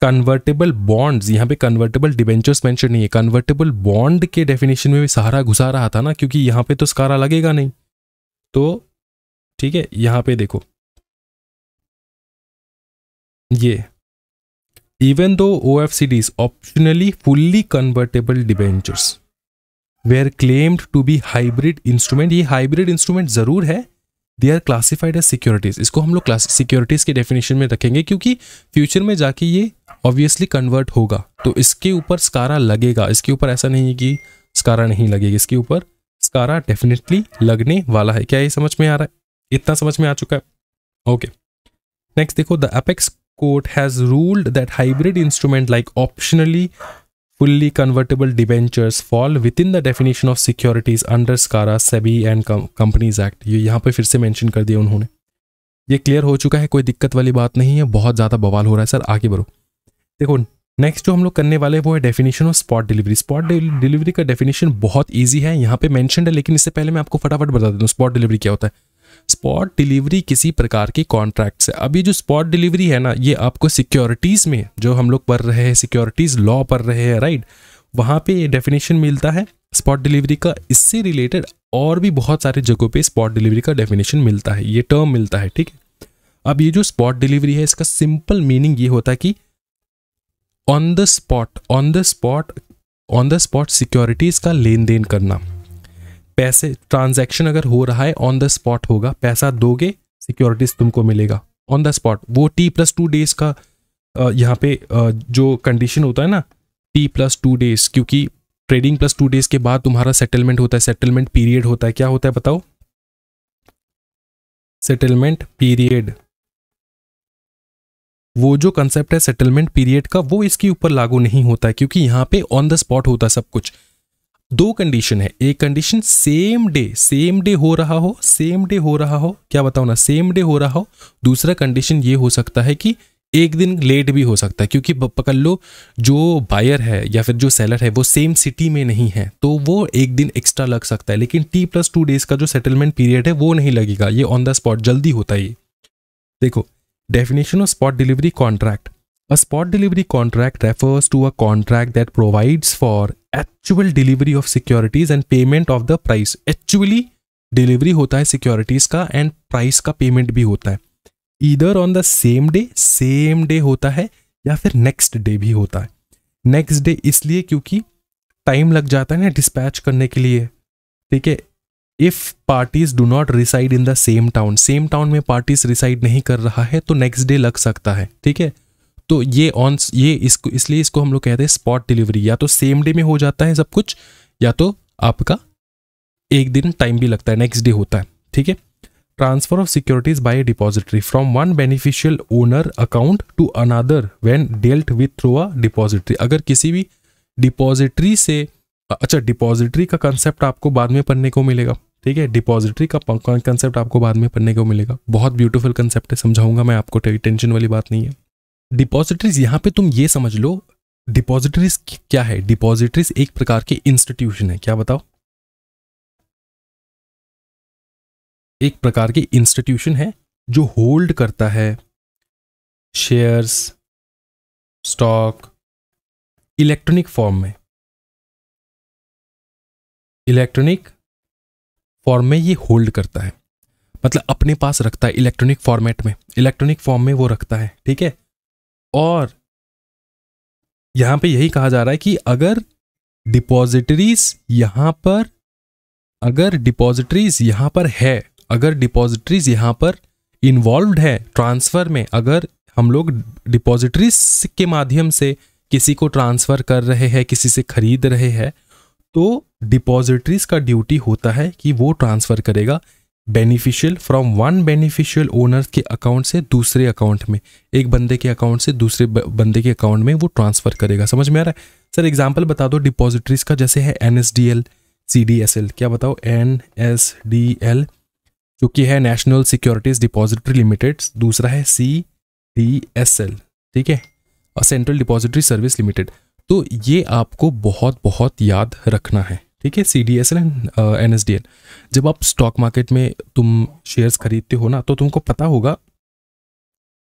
कन्वर्टेबल बॉन्ड्स, यहाँ पे कन्वर्टेबल डिबेंचर्स मेंशन नहीं है, कन्वर्टेबल बॉन्ड के डेफिनेशन में भी सहारा घुसा रहा था ना, क्योंकि यहाँ पे तो सहारा लगेगा नहीं। तो ठीक है, यहाँ पे देखो ये even though OFCDs optionally fully convertible debentures were claimed to be hybrid instrument, ये hybrid instrument जरूर है, they are classified as securities। इसको हम लोग सिक्योरिटीज के डेफिनेशन में रखेंगे क्योंकि फ्यूचर में जाके ये ऑब्वियसली कन्वर्ट होगा, तो इसके ऊपर स्कारा लगेगा। इसके ऊपर ऐसा नहीं है कि स्कारा नहीं लगेगा, इसके ऊपर स्कारा डेफिनेटली लगने वाला है। क्या ये समझ में आ रहा है? इतना समझ में आ चुका है? ओके, नेक्स्ट देखो, the apex court has ruled that hybrid instrument like optionally fully convertible debentures fall within the definition of securities under SCARA, SEBI and Companies Act। ये यहाँ पे फिर से मेंशन कर दिया उन्होंने। ये क्लियर हो चुका है, कोई दिक्कत वाली बात नहीं है। बहुत ज़्यादा बवाल हो रहा है सर, आगे बढ़ो। देखो नेक्स्ट जो हम लोग करने वाले हैं वो है definition of spot delivery. Spot delivery का डेफिनेशन बहुत ईजी है, यहाँ पे मेंशन्ड है, लेकिन इससे पहले मैं आपको फटाफट बता देता हूँ स्पॉट डिलीवरी क्या होता है। स्पॉट डिलीवरी किसी प्रकार के कॉन्ट्रैक्ट से, अब ये जो स्पॉट डिलीवरी है ना, ये आपको सिक्योरिटीज में जो हम लोग पढ़ रहे हैं, सिक्योरिटीज लॉ पढ़ रहे हैं, राइट, वहाँ पे ये डेफिनेशन मिलता है स्पॉट डिलीवरी का। इससे रिलेटेड और भी बहुत सारे जगहों पे स्पॉट डिलीवरी का डेफिनेशन मिलता है, ये टर्म मिलता है, ठीक है। अब ये जो स्पॉट डिलीवरी है, इसका सिंपल मीनिंग ये होता है कि ऑन द स्पॉट सिक्योरिटीज का लेन देन करना। पैसे ट्रांजैक्शन अगर हो रहा है ऑन द स्पॉट होगा, पैसा दोगे सिक्योरिटीज तुमको मिलेगा ऑन द स्पॉट। वो T+2 डेज का यहाँ पे जो कंडीशन होता है ना, T+2 डेज, क्योंकि ट्रेडिंग +2 डेज के बाद तुम्हारा सेटलमेंट होता है, सेटलमेंट पीरियड होता है। क्या होता है बताओ? Settlement period. वो जो कंसेप्ट है सेटलमेंट पीरियड का, वो इसके ऊपर लागू नहीं होता है क्योंकि यहाँ पे ऑन द स्पॉट होता है सब कुछ। दो कंडीशन है, एक कंडीशन सेम डे हो रहा हो, क्या बताओ ना, सेम डे हो रहा हो। दूसरा कंडीशन ये हो सकता है कि एक दिन लेट भी हो सकता है, क्योंकि पकड़ लो जो बायर है या फिर जो सेलर है वो सेम सिटी में नहीं है, तो वो एक दिन एक्स्ट्रा लग सकता है। लेकिन T+2 डेज का जो सेटलमेंट पीरियड है वो नहीं लगेगा, ये ऑन द स्पॉट जल्दी होता है ये। देखो definition of spot delivery contract. A spot delivery contract refers to a contract that provides for actual delivery of securities and payment of the price। Actually delivery होता है securities का and price का payment भी होता है। Either on the same day होता है या फिर next day भी होता है। Next day इसलिए क्योंकि टाइम लग जाता है ना डिस्पैच करने के लिए, ठीक है। If parties do not reside in the same town में parties reside नहीं कर रहा है तो next day लग सकता है, ठीक है। तो ये इसलिए इसको हम लोग कहते हैं स्पॉट डिलीवरी। या तो सेम डे में हो जाता है सब कुछ, या तो आपका एक दिन टाइम भी लगता है, नेक्स्ट डे होता है, ठीक है। Transfer of securities by depository from one beneficial owner account to another when dealt with through a depository. अगर किसी भी डिपॉजिटरी से, अच्छा डिपॉजिटरी का कंसेप्ट आपको बाद में पढ़ने को मिलेगा, ठीक है। डिपॉजिटरी का कंसेप्ट आपको बाद में पढ़ने को मिलेगा, बहुत ब्यूटीफुल कंसेप्ट है, समझाऊंगा मैं आपको, टेंशन वाली बात नहीं है। डिपॉजिटरीज यहाँ पे तुम ये समझ लो, डिपॉजिटरीज क्या है? डिपॉजिटरीज एक प्रकार के इंस्टीट्यूशन है। क्या बताओ? एक प्रकार की इंस्टीट्यूशन है जो होल्ड करता है शेयर्स, स्टॉक इलेक्ट्रॉनिक फॉर्म में। इलेक्ट्रॉनिक फॉर्म में ये होल्ड करता है, मतलब अपने पास रखता है इलेक्ट्रॉनिक फॉर्मेट में, इलेक्ट्रॉनिक फॉर्म में वो रखता है, ठीक है। और यहां पे यही कहा जा रहा है कि अगर डिपॉजिटरीज यहां पर है, अगर डिपॉजिटरीज यहां पर इन्वॉल्व्ड है ट्रांसफर में, अगर हम लोग डिपॉजिटरीज के माध्यम से किसी को ट्रांसफर कर रहे हैं, किसी से खरीद रहे हैं, तो डिपॉजिटरीज का ड्यूटी होता है कि वो ट्रांसफर करेगा beneficial from one beneficial owner के अकाउंट से दूसरे अकाउंट में, एक बंदे के अकाउंट से दूसरे बंदे के अकाउंट में वो ट्रांसफर करेगा। समझ में आ रहा है सर? एग्जांपल बता दो डिपॉजिटरीज का, जैसे है NSDL, CDSL। क्या बताओ? NSDL जो कि है नेशनल सिक्योरिटीज डिपॉजिटरी लिमिटेड, दूसरा है CDSL, ठीक है, और सेंट्रल डिपॉजिटरी सर्विस लिमिटेड। तो ये आपको बहुत बहुत याद रखना है, ठीक है, CDSL एंड NSDL। जब आप स्टॉक मार्केट में तुम शेयर्स खरीदते हो ना, तो तुमको पता होगा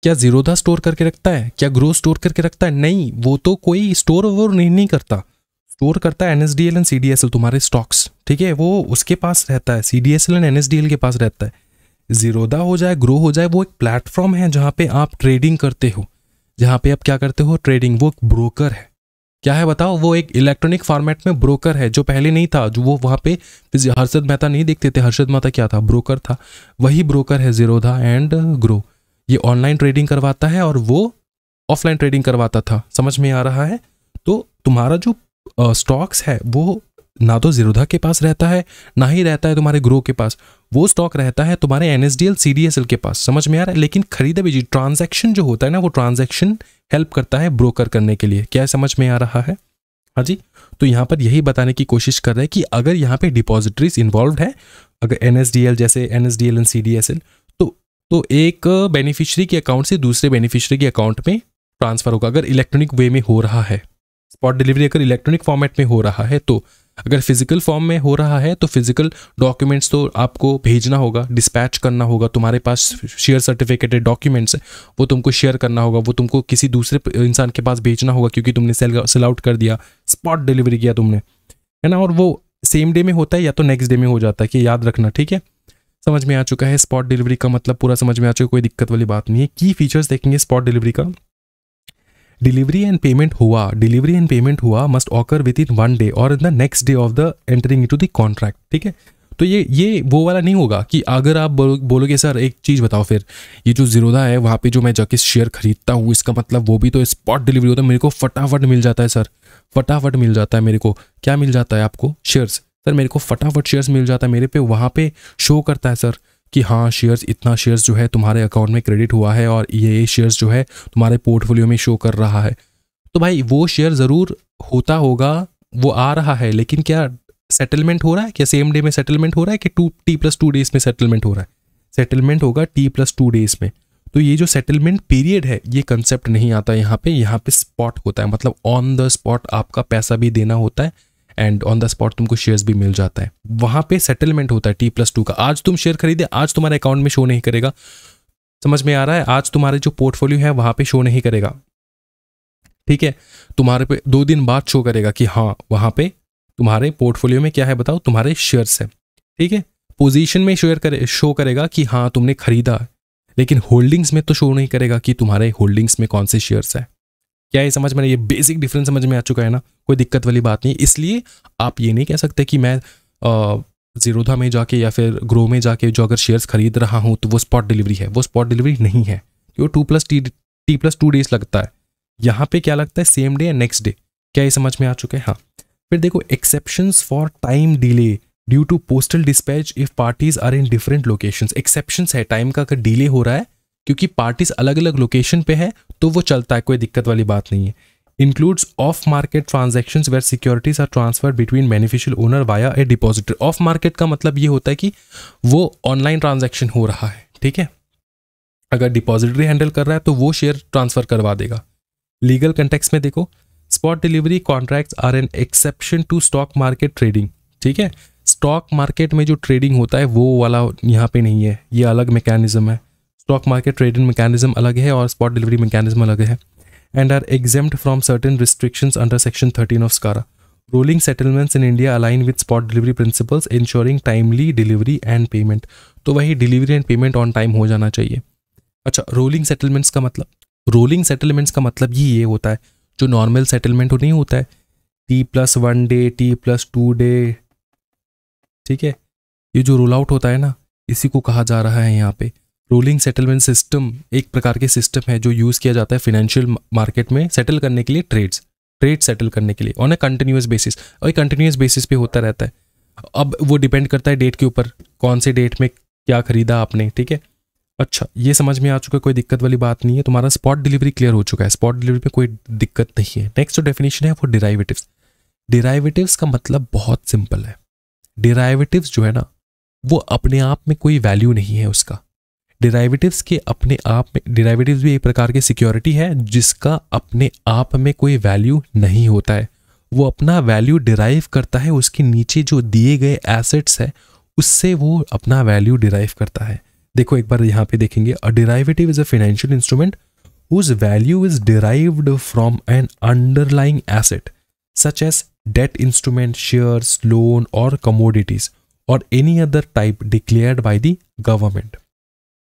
क्या जीरोधा स्टोर करके रखता है, क्या ग्रो स्टोर करके रखता है? नहीं, वो तो कोई स्टोर वो नहीं करता, स्टोर करता है NSDL एंड CDSL तुम्हारे स्टॉक्स, ठीक है, वो उसके पास रहता है, CDSL एंड NSDL के पास रहता है। जीरोधा हो जाए, ग्रो हो जाए, वो एक प्लेटफॉर्म है जहाँ पे आप ट्रेडिंग करते हो, जहाँ पे आप क्या करते हो? ट्रेडिंग। वो एक ब्रोकर है। क्या है बताओ? वो एक इलेक्ट्रॉनिक फॉर्मेट में ब्रोकर है, जो पहले नहीं था, जो वो वहाँ पे हर्षद मेहता नहीं देखते थे। हर्षद मेहता क्या था? ब्रोकर था। वही ब्रोकर है जीरोधा एंड ग्रो। ये ऑनलाइन ट्रेडिंग करवाता है और वो ऑफलाइन ट्रेडिंग करवाता था। समझ में आ रहा है? तो तुम्हारा जो स्टॉक्स है वो ना तो जीरोधा के पास रहता है, ना ही रहता है तुम्हारे ग्रो के पास, वो स्टॉक रहता है तुम्हारे NSDL CDSL के पास। समझ में आ रहा है? लेकिन खरीदा बेची ट्रांजैक्शन जो होता है ना, वो ट्रांजैक्शन हेल्प करता है ब्रोकर करने के लिए। क्या समझ में आ रहा है? हाँ जी। तो यहाँ पर यही बताने की कोशिश कर रहे हैं कि अगर यहाँ पे डिपॉजिटरीज इन्वॉल्व है, अगर NSDL जैसे NSDL एंड CDSL, तो एक बेनिफिशियरी के अकाउंट से दूसरे बेनिफिशियरी के अकाउंट में ट्रांसफर होगा, अगर इलेक्ट्रॉनिक वे में हो रहा है। स्पॉट डिलीवरी अगर इलेक्ट्रॉनिक फॉर्मेट में हो रहा है, तो अगर फिजिकल फॉर्म में हो रहा है तो फिजिकल डॉक्यूमेंट्स तो आपको भेजना होगा, डिस्पैच करना होगा। तुम्हारे पास शेयर सर्टिफिकेटेड डॉक्यूमेंट्स है, वो तुमको शेयर करना होगा, वो तुमको किसी दूसरे इंसान के पास भेजना होगा, क्योंकि तुमने सेल आउट कर दिया, स्पॉट डिलीवरी किया तुमने, है ना। और वो सेम डे में होता है या तो नेक्स्ट डे में हो जाता है, कि याद रखना, ठीक है। समझ में आ चुका है? स्पॉट डिलीवरी का मतलब पूरा समझ में आ चुका है, कोई दिक्कत वाली बात नहीं है। की फीचर्स देखेंगे स्पॉट डिलीवरी का। डिलीवरी एंड पेमेंट हुआ must occur with in 1 day और in the next day of the entering into the contract, ठीक है। तो ये वो वाला नहीं होगा कि अगर आप बोलोगे सर एक चीज़ बताओ, फिर ये जो जीरोधा है वहाँ पे जो मैं जाके शेयर खरीदता हूँ, इसका मतलब वो भी तो स्पॉट डिलीवरी होता है, मेरे को फटाफट मिल जाता है सर, फटाफट मिल जाता है मेरे को। क्या मिल जाता है आपको? शेयर्स। सर मेरे को फटाफट शेयर्स मिल जाता है, मेरे पे वहाँ पे शो करता है सर कि हाँ शेयर्स, इतना शेयर्स जो है तुम्हारे अकाउंट में क्रेडिट हुआ है और ये शेयर्स जो है तुम्हारे पोर्टफोलियो में शो कर रहा है। तो भाई वो शेयर ज़रूर होता होगा, वो आ रहा है, लेकिन क्या सेटलमेंट हो रहा है? क्या सेम डे में सेटलमेंट हो रहा है कि T+2 डेज में सेटलमेंट हो रहा है? सेटलमेंट होगा T+2 डेज में। तो ये जो सेटलमेंट पीरियड है, ये कंसेप्ट नहीं आता यहाँ पे स्पॉट होता है, मतलब ऑन द स्पॉट आपका पैसा भी देना होता है एंड ऑन द स्पॉट तुमको शेयर्स भी मिल जाता है। वहाँ पे सेटलमेंट होता है T+2 का। आज तुम शेयर खरीदे, आज तुम्हारे अकाउंट में शो नहीं करेगा। समझ में आ रहा है? आज तुम्हारे जो पोर्टफोलियो है वहाँ पे शो नहीं करेगा, ठीक है। तुम्हारे पे 2 दिन बाद शो करेगा कि हाँ वहाँ पे तुम्हारे पोर्टफोलियो में क्या है बताओ, तुम्हारे शेयर्स है, ठीक है। पोजीशन में शो करेगा कि हाँ तुमने खरीदा, लेकिन होल्डिंग्स में तो शो नहीं करेगा कि तुम्हारे होल्डिंग्स में कौन से शेयर्स है। क्या ये समझ में? ये बेसिक डिफरेंस समझ में आ चुका है ना? कोई दिक्कत वाली बात नहीं। इसलिए आप ये नहीं कह सकते कि मैं जीरोधा में जाके या फिर ग्रो में जाके जो अगर शेयर्स खरीद रहा हूँ तो वो स्पॉट डिलीवरी है। वो स्पॉट डिलीवरी नहीं है, क्यों? T+2 डेज लगता है। यहाँ पे क्या लगता है? सेम डे या नेक्स्ट डे। क्या ये समझ में आ चुका है? हाँ। फिर देखो, exceptions for time delay due to postal dispatch if parties are in different locations. Exceptions है, टाइम का अगर डिले हो रहा है क्योंकि पार्टीज अलग अलग लोकेशन पे है तो वो चलता है, कोई दिक्कत वाली बात नहीं है। Includes off market transactions where securities are transferred between beneficial owner via a depositor. Off market का मतलब ये होता है कि वो ऑनलाइन ट्रांजैक्शन हो रहा है, ठीक है। अगर डिपॉजिटरी हैंडल कर रहा है तो वो शेयर ट्रांसफर करवा देगा। लीगल कंटेक्स्ट में देखो, spot delivery contracts are an exception to stock market trading, ठीक है। स्टॉक मार्केट में जो ट्रेडिंग होता है वो वाला यहाँ पे नहीं है, ये अलग मैकेनिज्म है। स्टॉक मार्केट ट्रेडिंग मैकेनिज्म अलग है और स्पॉट डिलीवरी मैकेनिज्म अलग है। And are exempt from certain restrictions under section 13 of SCARA। Rolling settlements in India align with spot delivery principles ensuring timely delivery and payment. तो वही delivery and payment on time हो जाना चाहिए। अच्छा, rolling settlements का मतलब, rolling settlements का मतलब ये होता है जो नॉर्मल सेटलमेंट नहीं होता है, T+1 डे, T+2 डे, ठीक है, ये जो रोल आउट होता है ना, इसी को कहा जा रहा है यहाँ पे रोलिंग सेटलमेंट सिस्टम। एक प्रकार के सिस्टम है जो यूज़ किया जाता है फिनेंशियल मार्केट में सेटल करने के लिए, ट्रेड सेटल करने के लिए ऑन ए कंटिन्यूस बेसिस, और कंटिन्यूस बेसिस पे होता रहता है। अब वो डिपेंड करता है डेट के ऊपर, कौन से डेट में क्या खरीदा आपने, ठीक है। अच्छा, ये समझ में आ चुका है, कोई दिक्कत वाली बात नहीं है। तुम्हारा स्पॉट डिलीवरी क्लियर हो चुका है, स्पॉट डिलीवरी पे कोई दिक्कत नहीं है। नेक्स्ट जो डेफिनेशन है वो डिराइवेटिव्स। डिराइवेटिव्स का मतलब बहुत सिंपल है। डिराइवेटिव्स जो है ना, वो अपने आप में कोई वैल्यू नहीं है उसका। डिराइवेटिव्स के अपने आप में, डिराइवेटिव्स भी एक प्रकार की सिक्योरिटी है जिसका अपने आप में कोई वैल्यू नहीं होता है। वो अपना वैल्यू डिराइव करता है, उसके नीचे जो दिए गए एसेट्स है उससे वो अपना वैल्यू डिराइव करता है। देखो एक बार यहाँ पे देखेंगे, a derivative is a financial instrument whose value is derived from an underlying asset such as debt instrument, shares, loan or commodities or any other type declared by the government।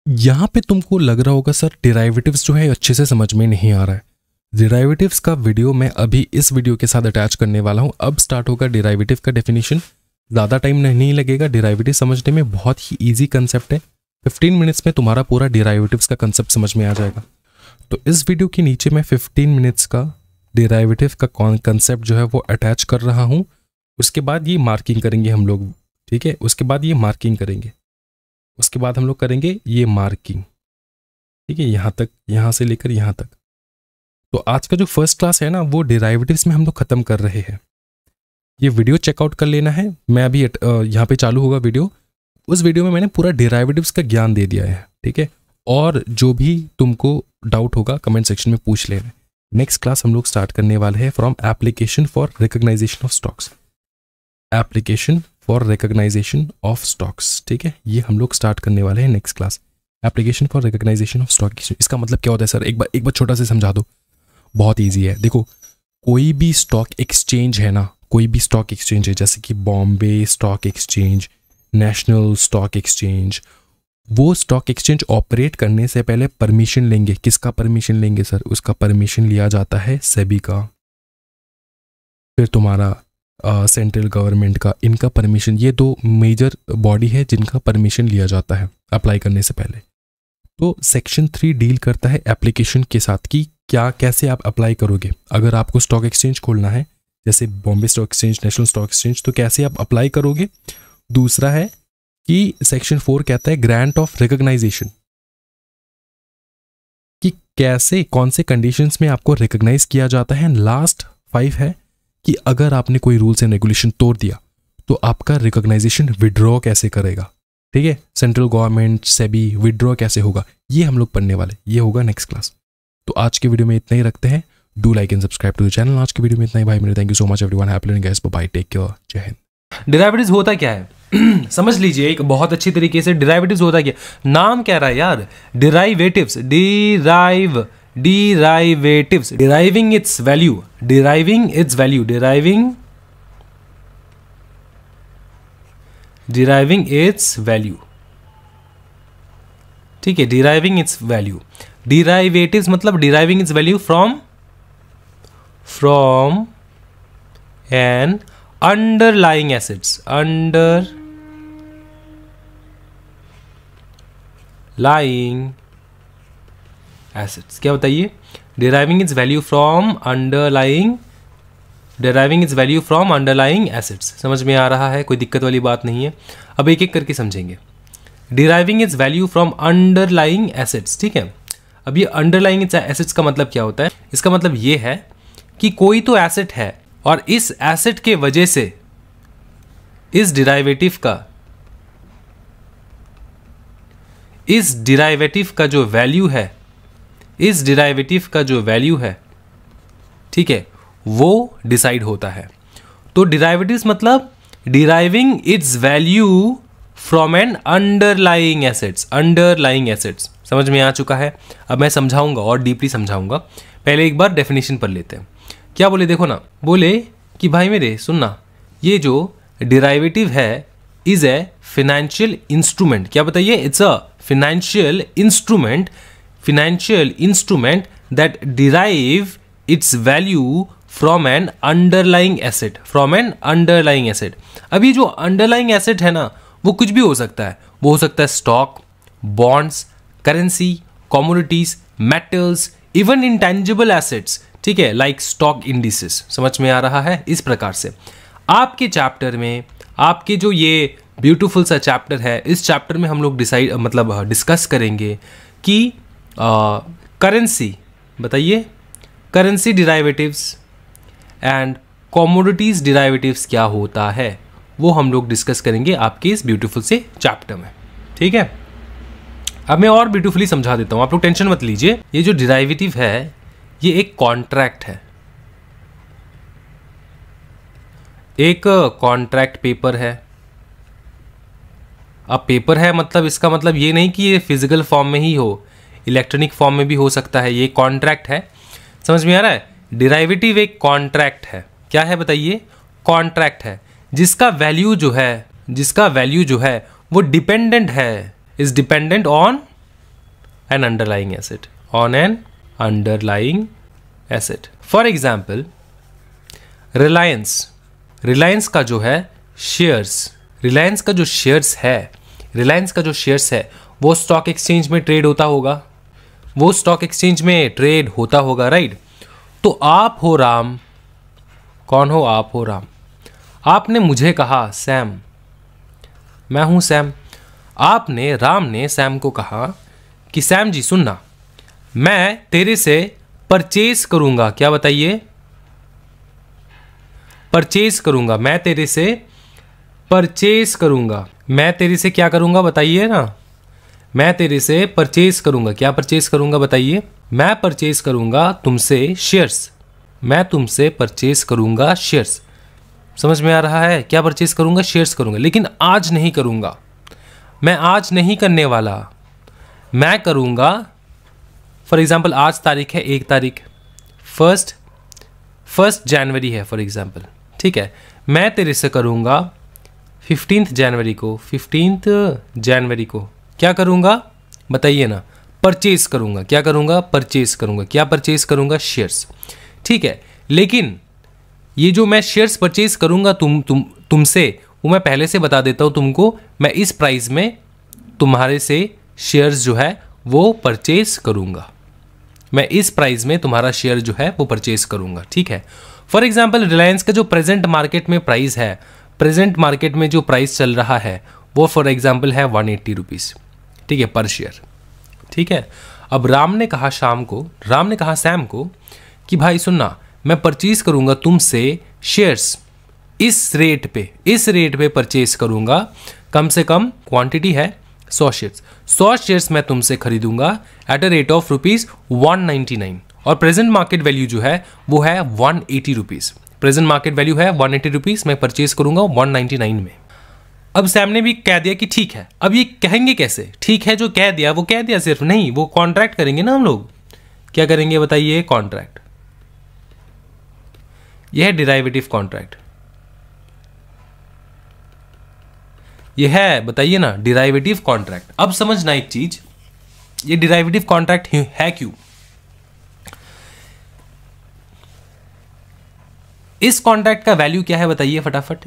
यहाँ पे तुमको लग रहा होगा सर डिराइवेटिव्स जो है अच्छे से समझ में नहीं आ रहा है। डिराइवेटिव्स का वीडियो मैं अभी इस वीडियो के साथ अटैच करने वाला हूँ। अब स्टार्ट होगा डिराइवेटिव का डेफिनेशन, ज़्यादा टाइम नहीं लगेगा। डिराइवेटिव समझने में बहुत ही ईजी कंसेप्ट है, 15 मिनट्स में तुम्हारा पूरा डिराइवेटिव्स का कंसेप्ट समझ में आ जाएगा। तो इस वीडियो के नीचे मैं 15 मिनट्स का डेरिवेटिव का कंसेप्ट जो है वो अटैच कर रहा हूँ। उसके बाद ये मार्किंग करेंगे हम लोग, ठीक है। उसके बाद ये मार्किंग करेंगे, उसके बाद हम लोग करेंगे ये मार्किंग, ठीक है, यहाँ तक, यहाँ से लेकर यहाँ तक। तो आज का जो फर्स्ट क्लास है ना वो डेरिवेटिव्स में हम लोग ख़त्म कर रहे हैं। ये वीडियो चेकआउट कर लेना है, मैं अभी यहाँ पे चालू होगा वीडियो। उस वीडियो में मैंने पूरा डेरिवेटिव्स का ज्ञान दे दिया है, ठीक है। और जो भी तुमको डाउट होगा कमेंट सेक्शन में पूछ लेना। नेक्स्ट क्लास हम लोग स्टार्ट करने वाले हैं from application for recognisation of stocks. Application for recognisation of stocks, ठीक है, ये हम लोग स्टार्ट करने वाले हैं next class. Application for recognisation of stock, इसका मतलब क्या होता है सर, एक बार छोटा से समझा दो। बहुत ईजी है, देखो कोई भी स्टॉक एक्सचेंज है ना, कोई भी स्टॉक एक्सचेंज है जैसे कि Bombay stock exchange, national stock exchange, वो स्टॉक एक्सचेंज ऑपरेट करने से पहले परमिशन लेंगे। किसका परमिशन लेंगे सर? उसका परमिशन लिया जाता है सेबी का, फिर तुम्हारा सेंट्रल गवर्नमेंट का, इनका परमिशन। ये दो मेजर बॉडी है जिनका परमिशन लिया जाता है अप्लाई करने से पहले। तो सेक्शन 3 डील करता है एप्लीकेशन के साथ कि क्या कैसे आप अप्लाई करोगे। अगर आपको स्टॉक एक्सचेंज खोलना है जैसे Bombay stock exchange, national stock exchange, तो कैसे आप अप्लाई करोगे। दूसरा है कि सेक्शन 4 कहता है ग्रांट ऑफ रिकॉग्नाइजेशन, कि कैसे कौन से कंडीशंस में आपको रिकॉग्नाइज किया जाता है। लास्ट 5 है कि अगर आपने कोई रूल्स एंड रेगुलेशन तोड़ दिया तो आपका रिकॉग्नाइजेशन विड्रॉ कैसे करेगा, ठीक है। सेंट्रल गवर्नमेंट सेबी विड्रॉ कैसे होगा, ये हम लोग पढ़ने वाले, ये होगा नेक्स्ट क्लास। तो आज के वीडियो में इतना ही रखते हैं। Do like and subscribe to the channel. आज के वीडियो में इतना ही भाई मेरे। Thank you so much everyone, happy learning guys, bye, take care, जय हिंद। डेरिवेटिव्स होता क्या है समझ लीजिए एक बहुत अच्छी तरीके से। डेरिवेटिव्स होता क्या, नाम कह रहा है यार, derivatives, derivatives, deriving its value, deriving its value, deriving its value, ठीक है, डिराइविंग इट्स वैल्यू। डिराइवेटिव्स मतलब deriving its value from an underlying assets, underlying assets क्या बताइए, deriving its value from underlying assets। समझ में आ रहा है, कोई दिक्कत वाली बात नहीं है। अब एक एक करके समझेंगे। deriving its value from underlying assets, ठीक है। अब ये underlying its assets का मतलब क्या होता है, इसका मतलब ये है कि कोई तो एसेट है और इस एसेट के वजह से इस डिराइवेटिव का जो वैल्यू है, इस डिराइवेटिव का जो वैल्यू है, ठीक है, वो डिसाइड होता है। तो डिराइवेटिव्स मतलब deriving its value from N underlying assets. Underlying assets समझ में आ चुका है। अब मैं समझाऊंगा और डीपली समझाऊंगा। पहले एक बार डेफिनेशन पढ़ लेते हैं। क्या बोले, देखो ना, बोले कि भाई मेरे सुनना, ये जो डिराइवेटिव है इज ए फाइनेंशियल इंस्ट्रूमेंट। क्या बताइए, it's a financial instrument that derive its value from N underlying asset. From N underlying asset. अभी जो अंडरलाइंग एसेट है ना, वो कुछ भी हो सकता है। वो हो सकता है stock, bonds, currency, commodities, metals, even intangible assets, ठीक है, लाइक स्टॉक इंडिसेस। समझ में आ रहा है। इस प्रकार से आपके चैप्टर में, आपके जो ये ब्यूटीफुल सा चैप्टर है, इस चैप्टर में हम लोग डिस्कस करेंगे कि करेंसी, बताइए, करेंसी डिराइवेटिव्स एंड कमोडिटीज डिराइवेटिव्स क्या होता है, वो हम लोग डिस्कस करेंगे आपके इस ब्यूटीफुल से चैप्टर में। ठीक है, अब मैं और ब्यूटीफुली समझा देता हूं, आप लोग टेंशन मत लीजिए। ये जो डिराइवेटिव है ये एक कॉन्ट्रैक्ट है, एक कॉन्ट्रैक्ट पेपर है। अब पेपर है मतलब इसका मतलब ये नहीं कि ये फिजिकल फॉर्म में ही हो, इलेक्ट्रॉनिक फॉर्म में भी हो सकता है। ये कॉन्ट्रैक्ट है, समझ में आ रहा है। डिराइवेटिव एक कॉन्ट्रैक्ट है। क्या है बताइए, कॉन्ट्रैक्ट है जिसका वैल्यू जो है वो डिपेंडेंट है, is dependent on an underlying asset, on an underlying asset. For example Reliance का जो है शेयर्स, रिलायंस का जो शेयर्स है वो स्टॉक एक्सचेंज में ट्रेड होता होगा, राइट। तो आप हो राम, कौन हो आप? हो राम। आपने मुझे कहा सैम, मैं हूं सैम। राम ने सैम को कहा कि सैम जी सुनना, मैं तेरे से परचेज करूंगा। क्या बताइए, परचेज करूंगा। मैं तेरे से परचेज करूंगा। मैं तेरे से क्या करूंगा बताइए ना, मैं तेरे से परचेज करूंगा। क्या परचेज करूंगा बताइए, मैं परचेज करूंगा तुमसे शेयर्स। मैं तुमसे परचेज करूंगा शेयर्स। समझ में आ रहा है, क्या परचेज करूंगा, शेयर्स करूंगा। लेकिन आज नहीं करूंगा, मैं आज नहीं करने वाला, मैं करूंगा। फॉर एग्जाम्पल आज तारीख है 1 तारीख, फर्स्ट जनवरी है फॉर एग्जाम्पल, ठीक है। मैं तेरे से करूंगा 15 जनवरी को, 15 जनवरी को क्या करूंगा बताइए ना, परचेज करूंगा। क्या करूंगा, परचेज करूंगा। क्या परचेज करूंगा, शेयर्स, ठीक है। लेकिन ये जो मैं शेयर्स परचेज करूंगा तुमसे, वो मैं पहले से बता देता हूं तुमको, मैं इस प्राइस में तुम्हारे से शेयर्स जो है वो परचेज करूंगा। मैं इस प्राइस में तुम्हारा शेयर जो है वो परचेज करूंगा, ठीक है। फॉर एग्जाम्पल रिलायंस का जो प्रेजेंट मार्केट में प्राइस है, प्रेजेंट मार्केट में जो प्राइस चल रहा है वो फॉर एग्जाम्पल है 180 रुपीज़, ठीक है, पर शेयर, ठीक है। अब राम ने कहा सैम को कि भाई सुनना, मैं परचेज करूंगा तुमसे शेयर्स इस रेट पे परचेज करूंगा। कम से कम क्वांटिटी है 100 शेयर्स मैं तुमसे खरीदूंगा एट अ रेट ऑफ ₹199 और प्रेजेंट मार्केट वैल्यू जो है वो है 180 रुपीज़। प्रेजेंट मार्केट वैल्यू है 180 रुपीज़, मैं परचेज करूंगा 199 में। अब सैम ने भी कह दिया कि ठीक है। अब ये कहेंगे कैसे, ठीक है जो कह दिया वो कह दिया, सिर्फ नहीं, वो कॉन्ट्रैक्ट करेंगे ना हम लोग। क्या करेंगे बताइए, कॉन्ट्रैक्ट। यह है डिराइवेटिव कॉन्ट्रैक्ट, यह है बताइए ना डिराइवेटिव कॉन्ट्रैक्ट। अब समझना एक चीज, ये डिराइवेटिव कॉन्ट्रैक्ट है क्यों। इस कॉन्ट्रैक्ट का वैल्यू क्या है बताइए फटाफट।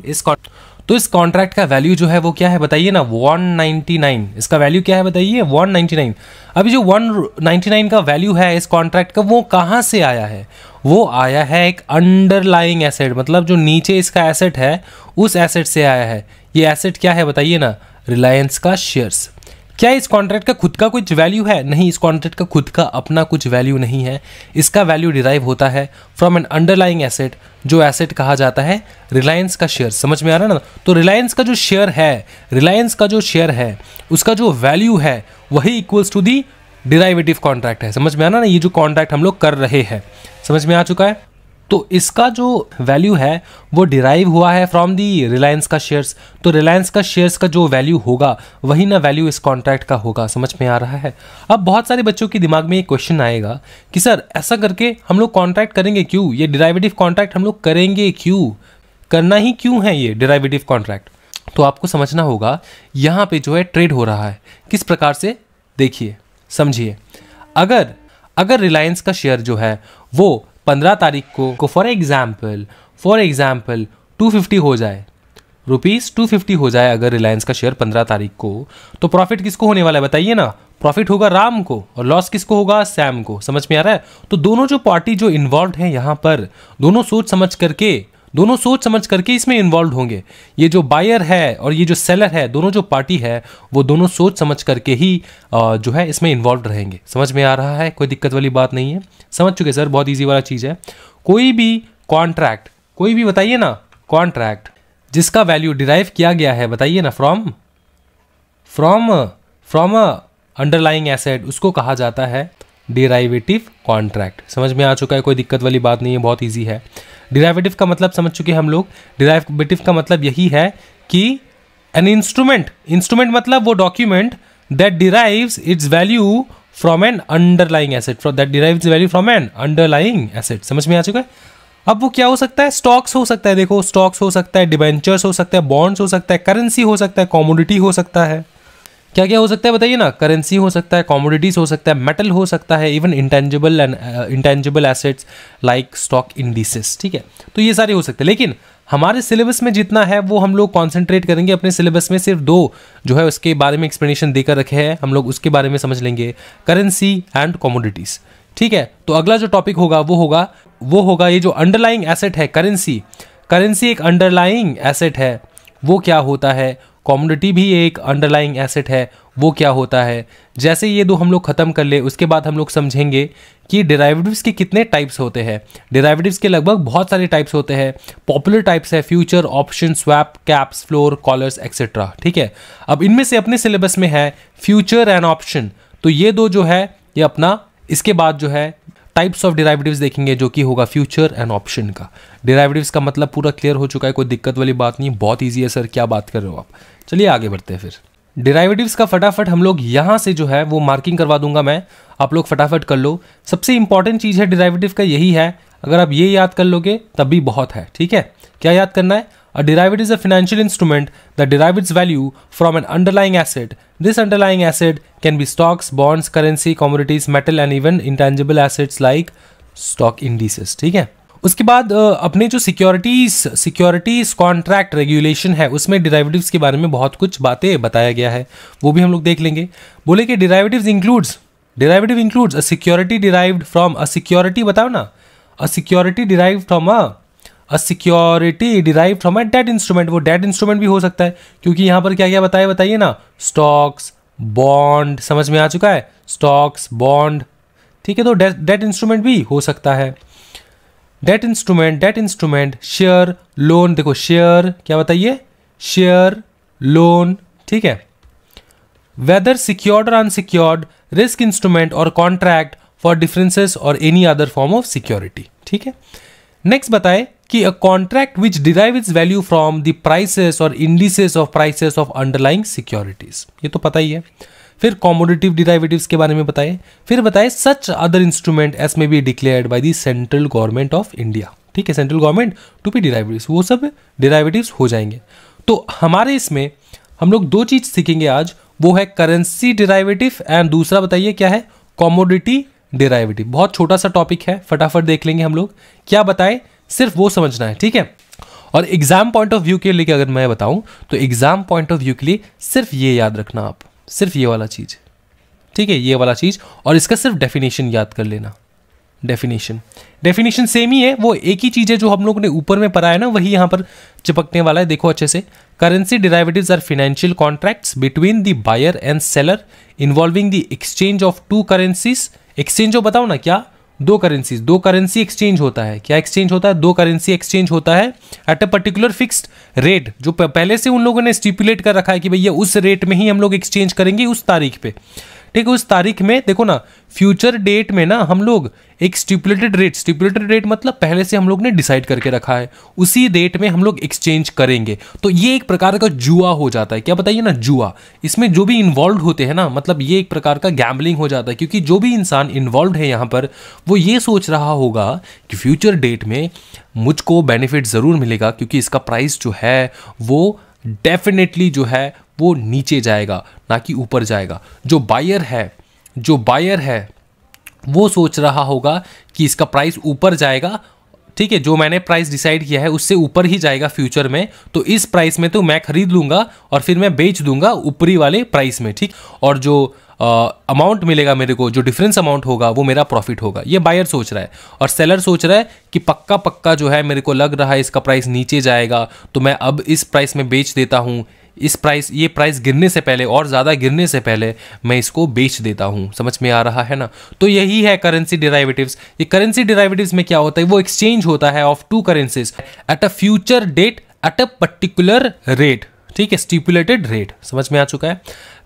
तो इस कॉन्ट्रैक्ट का वैल्यू जो है वो क्या है बताइए ना, 199। इसका वैल्यू क्या है बताइए, 199। अभी जो 199 का वैल्यू है इस कॉन्ट्रैक्ट का, वो कहाँ से आया है, वो आया है एक अंडरलाइंग एसेट, मतलब जो नीचे इसका एसेट है उस एसेट से आया है। ये एसेट क्या है बताइए ना, रिलायंस का शेयर्स। क्या इस कॉन्ट्रैक्ट का खुद का कुछ वैल्यू है? नहीं, इस कॉन्ट्रैक्ट का खुद का अपना कुछ वैल्यू नहीं है। इसका वैल्यू डिराइव होता है फ्रॉम एन अंडरलाइंग एसेट, जो एसेट कहा जाता है रिलायंस का शेयर। समझ में आ रहा है ना। तो रिलायंस का जो शेयर है, उसका जो वैल्यू है वही equals to the derivative contract है। समझ में आ रहा ना, ये जो कॉन्ट्रैक्ट हम लोग कर रहे हैं, समझ में आ चुका है। तो इसका जो वैल्यू है वो डिराइव हुआ है फ्रॉम दी रिलायंस का शेयर्स। तो रिलायंस का शेयर्स का जो वैल्यू होगा वही ना वैल्यू इस कॉन्ट्रैक्ट का होगा। समझ में आ रहा है? अब बहुत सारे बच्चों के दिमाग में एक क्वेश्चन आएगा कि सर ऐसा करके हम लोग कॉन्ट्रैक्ट करेंगे क्यों, ये डिराइवेटिव कॉन्ट्रैक्ट हम लोग करेंगे क्यों, करना ही क्यों है ये डिराइवेटिव कॉन्ट्रैक्ट। तो आपको समझना होगा यहाँ पे जो है ट्रेड हो रहा है किस प्रकार से, देखिए समझिए। अगर रिलायंस का शेयर जो है वो 15 तारीख को फॉर एग्जाम्पल 250 हो जाए, ₹250 हो जाए अगर रिलायंस का शेयर 15 तारीख को, तो प्रॉफिट किसको होने वाला है बताइए ना? प्रॉफिट होगा राम को और लॉस किसको होगा? सैम को। समझ में आ रहा है? तो दोनों जो पार्टी जो इन्वॉल्व हैं यहाँ पर, दोनों सोच समझ करके इसमें इन्वॉल्व होंगे। ये जो बायर है और ये जो सेलर है, दोनों जो पार्टी है वो दोनों सोच समझ करके ही जो है इसमें इन्वॉल्व रहेंगे। समझ में आ रहा है? कोई दिक्कत वाली बात नहीं है, समझ चुके सर, बहुत ईजी वाला चीज़ है। कोई भी कॉन्ट्रैक्ट, कोई भी बताइए ना कॉन्ट्रैक्ट जिसका वैल्यू डिराइव किया गया है, बताइए ना फ्रॉम अंडरलाइंग एसेट, उसको कहा जाता है डेराइवेटिव कॉन्ट्रैक्ट। समझ में आ चुका है? कोई दिक्कत वाली बात नहीं है, बहुत ईजी है। डिराइवेटिव का मतलब समझ चुके हम लोग। डिराइवेटिव का मतलब यही है कि एन इंस्ट्रूमेंट मतलब वो document that derives it's value from N underlying asset, समझ में आ चुका है? अब वो क्या हो सकता है? स्टॉक्स हो सकता है, देखो स्टॉक्स हो सकता है, डिबेंचर्स हो सकता है, बॉन्ड्स हो सकता है, करेंसी हो सकता है, कॉमोडिटी हो सकता है। क्या क्या हो सकता है बताइए ना? करेंसी हो सकता है, कॉमोडिटीज हो सकता है, मेटल हो सकता है, even intangible assets like stock indices. ठीक है, तो ये सारे हो सकते हैं। लेकिन हमारे सिलेबस में जितना है वो हम लोग कॉन्सेंट्रेट करेंगे। अपने सिलेबस में सिर्फ 2 जो है उसके बारे में एक्सप्लेनेशन देकर रखे हैं, हम लोग उसके बारे में समझ लेंगे, करेंसी एंड कॉमोडिटीज। ठीक है, तो अगला जो टॉपिक होगा वो होगा ये जो अंडरलाइंग एसेट है, करेंसी एक अंडरलाइंग एसेट है, वो क्या होता है। कॉमोडिटी भी एक अंडरलाइंग एसेट है, वो क्या होता है। जैसे ये 2 हम लोग खत्म कर ले, उसके बाद हम लोग समझेंगे कि डेरिवेटिव्स के कितने टाइप्स होते हैं। डेरिवेटिव्स के लगभग बहुत सारे टाइप्स होते हैं। पॉपुलर टाइप्स है future, option, swap, caps, floor, collars etcetera. ठीक है, अब इनमें से अपने सिलेबस में है फ्यूचर एंड ऑप्शन, तो ये 2 जो है ये अपना, इसके बाद जो है टाइप्स ऑफ डेरिवेटिव्स देखेंगे जो कि होगा फ्यूचर एंड ऑप्शन का। डेरिवेटिव्स का मतलब पूरा क्लियर हो चुका है, कोई दिक्कत वाली बात नहीं, बहुत ईजी है सर, क्या बात कर रहे हो आप। चलिए आगे बढ़ते हैं फिर। डेरिवेटिव्स का फटाफट हम लोग यहाँ से जो है वो मार्किंग करवा दूंगा मैं, आप लोग फटाफट कर लो। सबसे इंपॉर्टेंट चीज़ है डेरिवेटिव का यही है, अगर आप ये याद कर लोगे तब भी बहुत है। ठीक है, क्या याद करना है? A derivative is a financial instrument that derives its value from an underlying asset. This underlying asset can be stocks, bonds, currency, commodities, metal and even intangible assets like stock indices. ठीक है, उसके बाद अपने जो securities contract regulation है उसमें derivatives के बारे में बहुत कुछ बातें बताया गया है, वो भी हम लोग देख लेंगे। बोले कि derivative includes a security derived from a security, बताओ ना, a security derived from a debt instrument. वो डेट इंस्ट्रूमेंट भी हो सकता है, क्योंकि यहाँ पर क्या क्या बताइए ना, स्टॉक्स, बॉन्ड, समझ में आ चुका है, स्टॉक्स, बॉन्ड। ठीक है, तो डेट इंस्ट्रूमेंट भी हो सकता है। डेट इंस्ट्रूमेंट, शेयर, लोन, देखो शेयर क्या बताइए, शेयर, लोन। ठीक है, वेदर सिक्योर्ड और अनसिक्योर्ड, रिस्क इंस्ट्रूमेंट और कॉन्ट्रैक्ट फॉर डिफरेंसेस और any other form of security. ठीक है, नेक्स्ट बताए कि a contract which derive its value from the prices और indices of prices of underlying securities, ये तो पता ही है। फिर कॉमोडिटिव डिराइवेटिव्स के बारे में बताए, फिर बताए such other instrument S may be declared by the central government of India. ठीक है, सेंट्रल गवर्नमेंट टू बी डिराइवेटिव्स, वो सब डिराइवेटिव्स हो जाएंगे। तो हमारे इसमें हम लोग 2 चीज सीखेंगे आज, वो है करेंसी डिराइवेटिव एंड दूसरा बताइए क्या है, कॉमोडिटी डेरिवेटिव। बहुत छोटा सा टॉपिक है, फटाफट देख लेंगे हम लोग, क्या बताएं, सिर्फ वो समझना है। ठीक है, और एग्जाम पॉइंट ऑफ व्यू के लिए अगर मैं बताऊं तो एग्जाम पॉइंट ऑफ व्यू के लिए सिर्फ ये याद रखना आप, सिर्फ ये वाला चीज। ठीक है, ये वाला चीज, और इसका सिर्फ डेफिनेशन याद कर लेना। डेफिनेशन सेम ही है, वो एक ही चीज है जो हम लोगों ने ऊपर में पढ़ा है ना, वही यहां पर चिपकने वाला है। देखो अच्छे से, currency derivatives are financial contracts between the buyer and seller involving the exchange of 2 currencies. Exchange हो बताओ ना क्या, 2 करेंसीज, 2 करेंसी एक्सचेंज होता है। क्या एक्सचेंज होता है? 2 करेंसी एक्सचेंज होता है eight a particular fixed rate, जो पहले से उन लोगों ने स्टिपुलेट कर रखा है कि भैया उस रेट में ही हम लोग एक्सचेंज करेंगे उस तारीख पे। ठीक है, उस तारीख में देखो ना, फ्यूचर डेट में ना हम लोग एक स्टिपुलेटेड रेट मतलब पहले से हम लोग ने डिसाइड करके रखा है, उसी डेट में हम लोग एक्सचेंज करेंगे। तो ये एक प्रकार का जुआ हो जाता है। क्या बताइए ना, जुआ। इसमें जो भी इन्वॉल्व होते हैं ना, मतलब ये एक प्रकार का गैम्बलिंग हो जाता है, क्योंकि जो भी इंसान इन्वॉल्व है यहाँ पर वो ये सोच रहा होगा कि फ्यूचर डेट में मुझको बेनिफिट ज़रूर मिलेगा, क्योंकि इसका प्राइस जो है वो डेफिनेटली जो है वो नीचे जाएगा, ना कि ऊपर जाएगा। जो बायर है वो सोच रहा होगा कि इसका प्राइस ऊपर जाएगा, ठीक है, जो मैंने प्राइस डिसाइड किया है उससे ऊपर ही जाएगा फ्यूचर में, तो इस प्राइस में तो मैं खरीद लूँगा और फिर मैं बेच दूंगा ऊपरी वाले प्राइस में, ठीक। और जो अमाउंट मिलेगा मेरे को, जो डिफरेंस अमाउंट होगा वो मेरा प्रॉफिट होगा। ये बायर सोच रहा है। और सेलर सोच रहा है कि पक्का जो है, मेरे को लग रहा है इसका प्राइस नीचे जाएगा, तो मैं अब इस प्राइस में बेच देता हूँ, ये प्राइस गिरने से पहले और ज़्यादा गिरने से पहले मैं इसको बेच देता हूँ। समझ में आ रहा है ना? तो यही है करेंसी डेरिवेटिव्स। ये करेंसी डेरिवेटिव्स में क्या होता है, वो एक्सचेंज होता है of two currencies at a future date at a particular rate, ठीक है, स्टिपुलेटेड रेट। समझ में आ चुका है?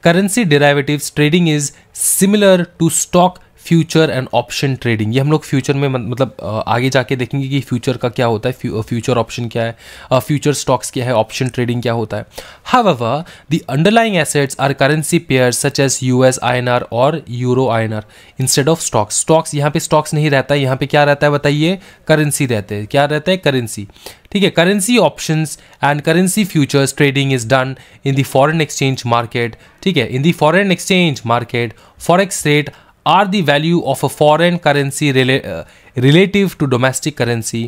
Currency derivatives trading is similar to stock future and option trading. ये हम लोग फ्यूचर में मतलब आगे जाके देखेंगे कि फ्यूचर का क्या होता है, फ्यूचर ऑप्शन क्या है, फ्यूचर स्टॉक्स क्या है, ऑप्शन ट्रेडिंग क्या होता है। However the underlying assets are currency pairs such as US INR और euro INR instead of stocks. यहाँ पे स्टॉक्स नहीं रहता है, यहाँ पे क्या रहता है बताइए, करेंसी रहते हैं। क्या रहता है? करेंसी, ठीक है। Currency options and currency futures trading is done in the foreign exchange market, ठीक है। In the foreign exchange market forex rate are the value of a foreign currency relative to domestic currency.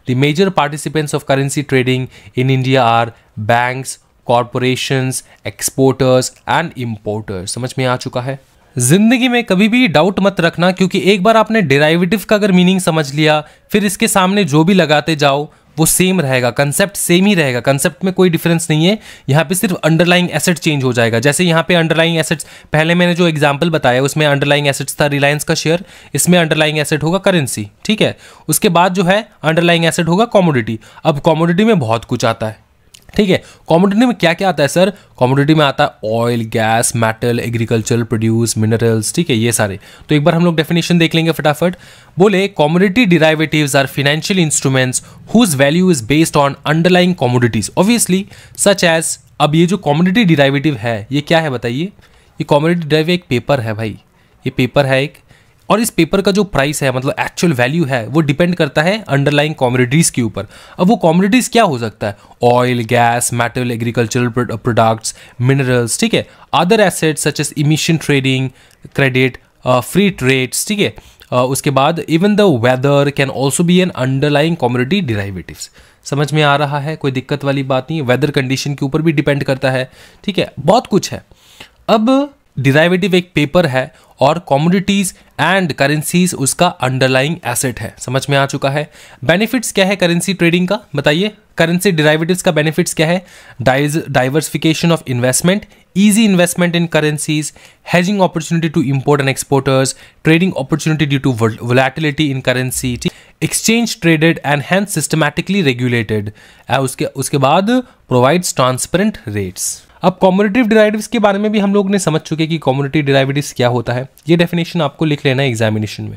The major participants of currency trading in India are banks, corporations, exporters and importers. समझ में आ चुका है? जिंदगी में कभी भी doubt मत रखना, क्योंकि एक बार आपने डेराइवेटिव का अगर मीनिंग समझ लिया, फिर इसके सामने जो भी लगाते जाओ वो सेम रहेगा, कंसेप्ट सेम ही रहेगा, कंसेप्ट में कोई डिफरेंस नहीं है। यहाँ पे सिर्फ अंडरलाइंग एसेट चेंज हो जाएगा। जैसे यहाँ पे अंडरलाइंग एसेट्स, पहले मैंने जो एग्जांपल बताया उसमें अंडरलाइंग एसेट्स था रिलायंस का शेयर, इसमें अंडरलाइंग एसेट होगा करेंसी, ठीक है। उसके बाद जो है अंडरलाइंग एसेट होगा कमोडिटी। अब कमोडिटी में बहुत कुछ आता है, ठीक है। कमोडिटी में क्या क्या आता है सर? कमोडिटी में आता है oil, gas, metal, agricultural produce, minerals, ठीक है, ये सारे। तो एक बार हम लोग डेफिनेशन देख लेंगे फटाफट। बोले commodity derivatives are financial instruments whose value is based on underlying commodities obviously such as. अब ये जो कमोडिटी डेरिवेटिव है ये क्या है बताइए? ये कमोडिटी डेरिवेटिव एक पेपर है भाई, ये पेपर है एक, और इस पेपर का जो प्राइस है मतलब एक्चुअल वैल्यू है वो डिपेंड करता है अंडरलाइंग कमोडिटीज के ऊपर। अब वो कमोडिटीज क्या हो सकता है? Oil, gas, metal, agricultural products, minerals, ठीक है। Other assets such as emission trading, credit, free trades, ठीक है। उसके बाद even the weather can also be an underlying commodity derivatives. समझ में आ रहा है? कोई दिक्कत वाली बात नहीं है। वेदर कंडीशन के ऊपर भी डिपेंड करता है, ठीक है, बहुत कुछ है। अब डेरिवेटिव एक पेपर है और कमोडिटीज एंड करेंसीज उसका अंडरलाइंग एसेट है। समझ में आ चुका है? बेनिफिट्स क्या है करेंसी ट्रेडिंग का बताइए? करेंसी डेरिवेटिव्स का बेनिफिट्स क्या है? Diversification of investment, easy investment in currencies, hedging opportunity to import and exporters, trading opportunity due to volatility in currency, exchange traded and hence systematically regulated, उसके बाद provides transparent rates। अब commodity derivatives के बारे में भी हम लोग ने समझ चुके कि कमोडिटी डेरिवेटिव्स क्या होता है। ये डेफिनेशन आपको लिख लेना है एग्जामिनेशन में।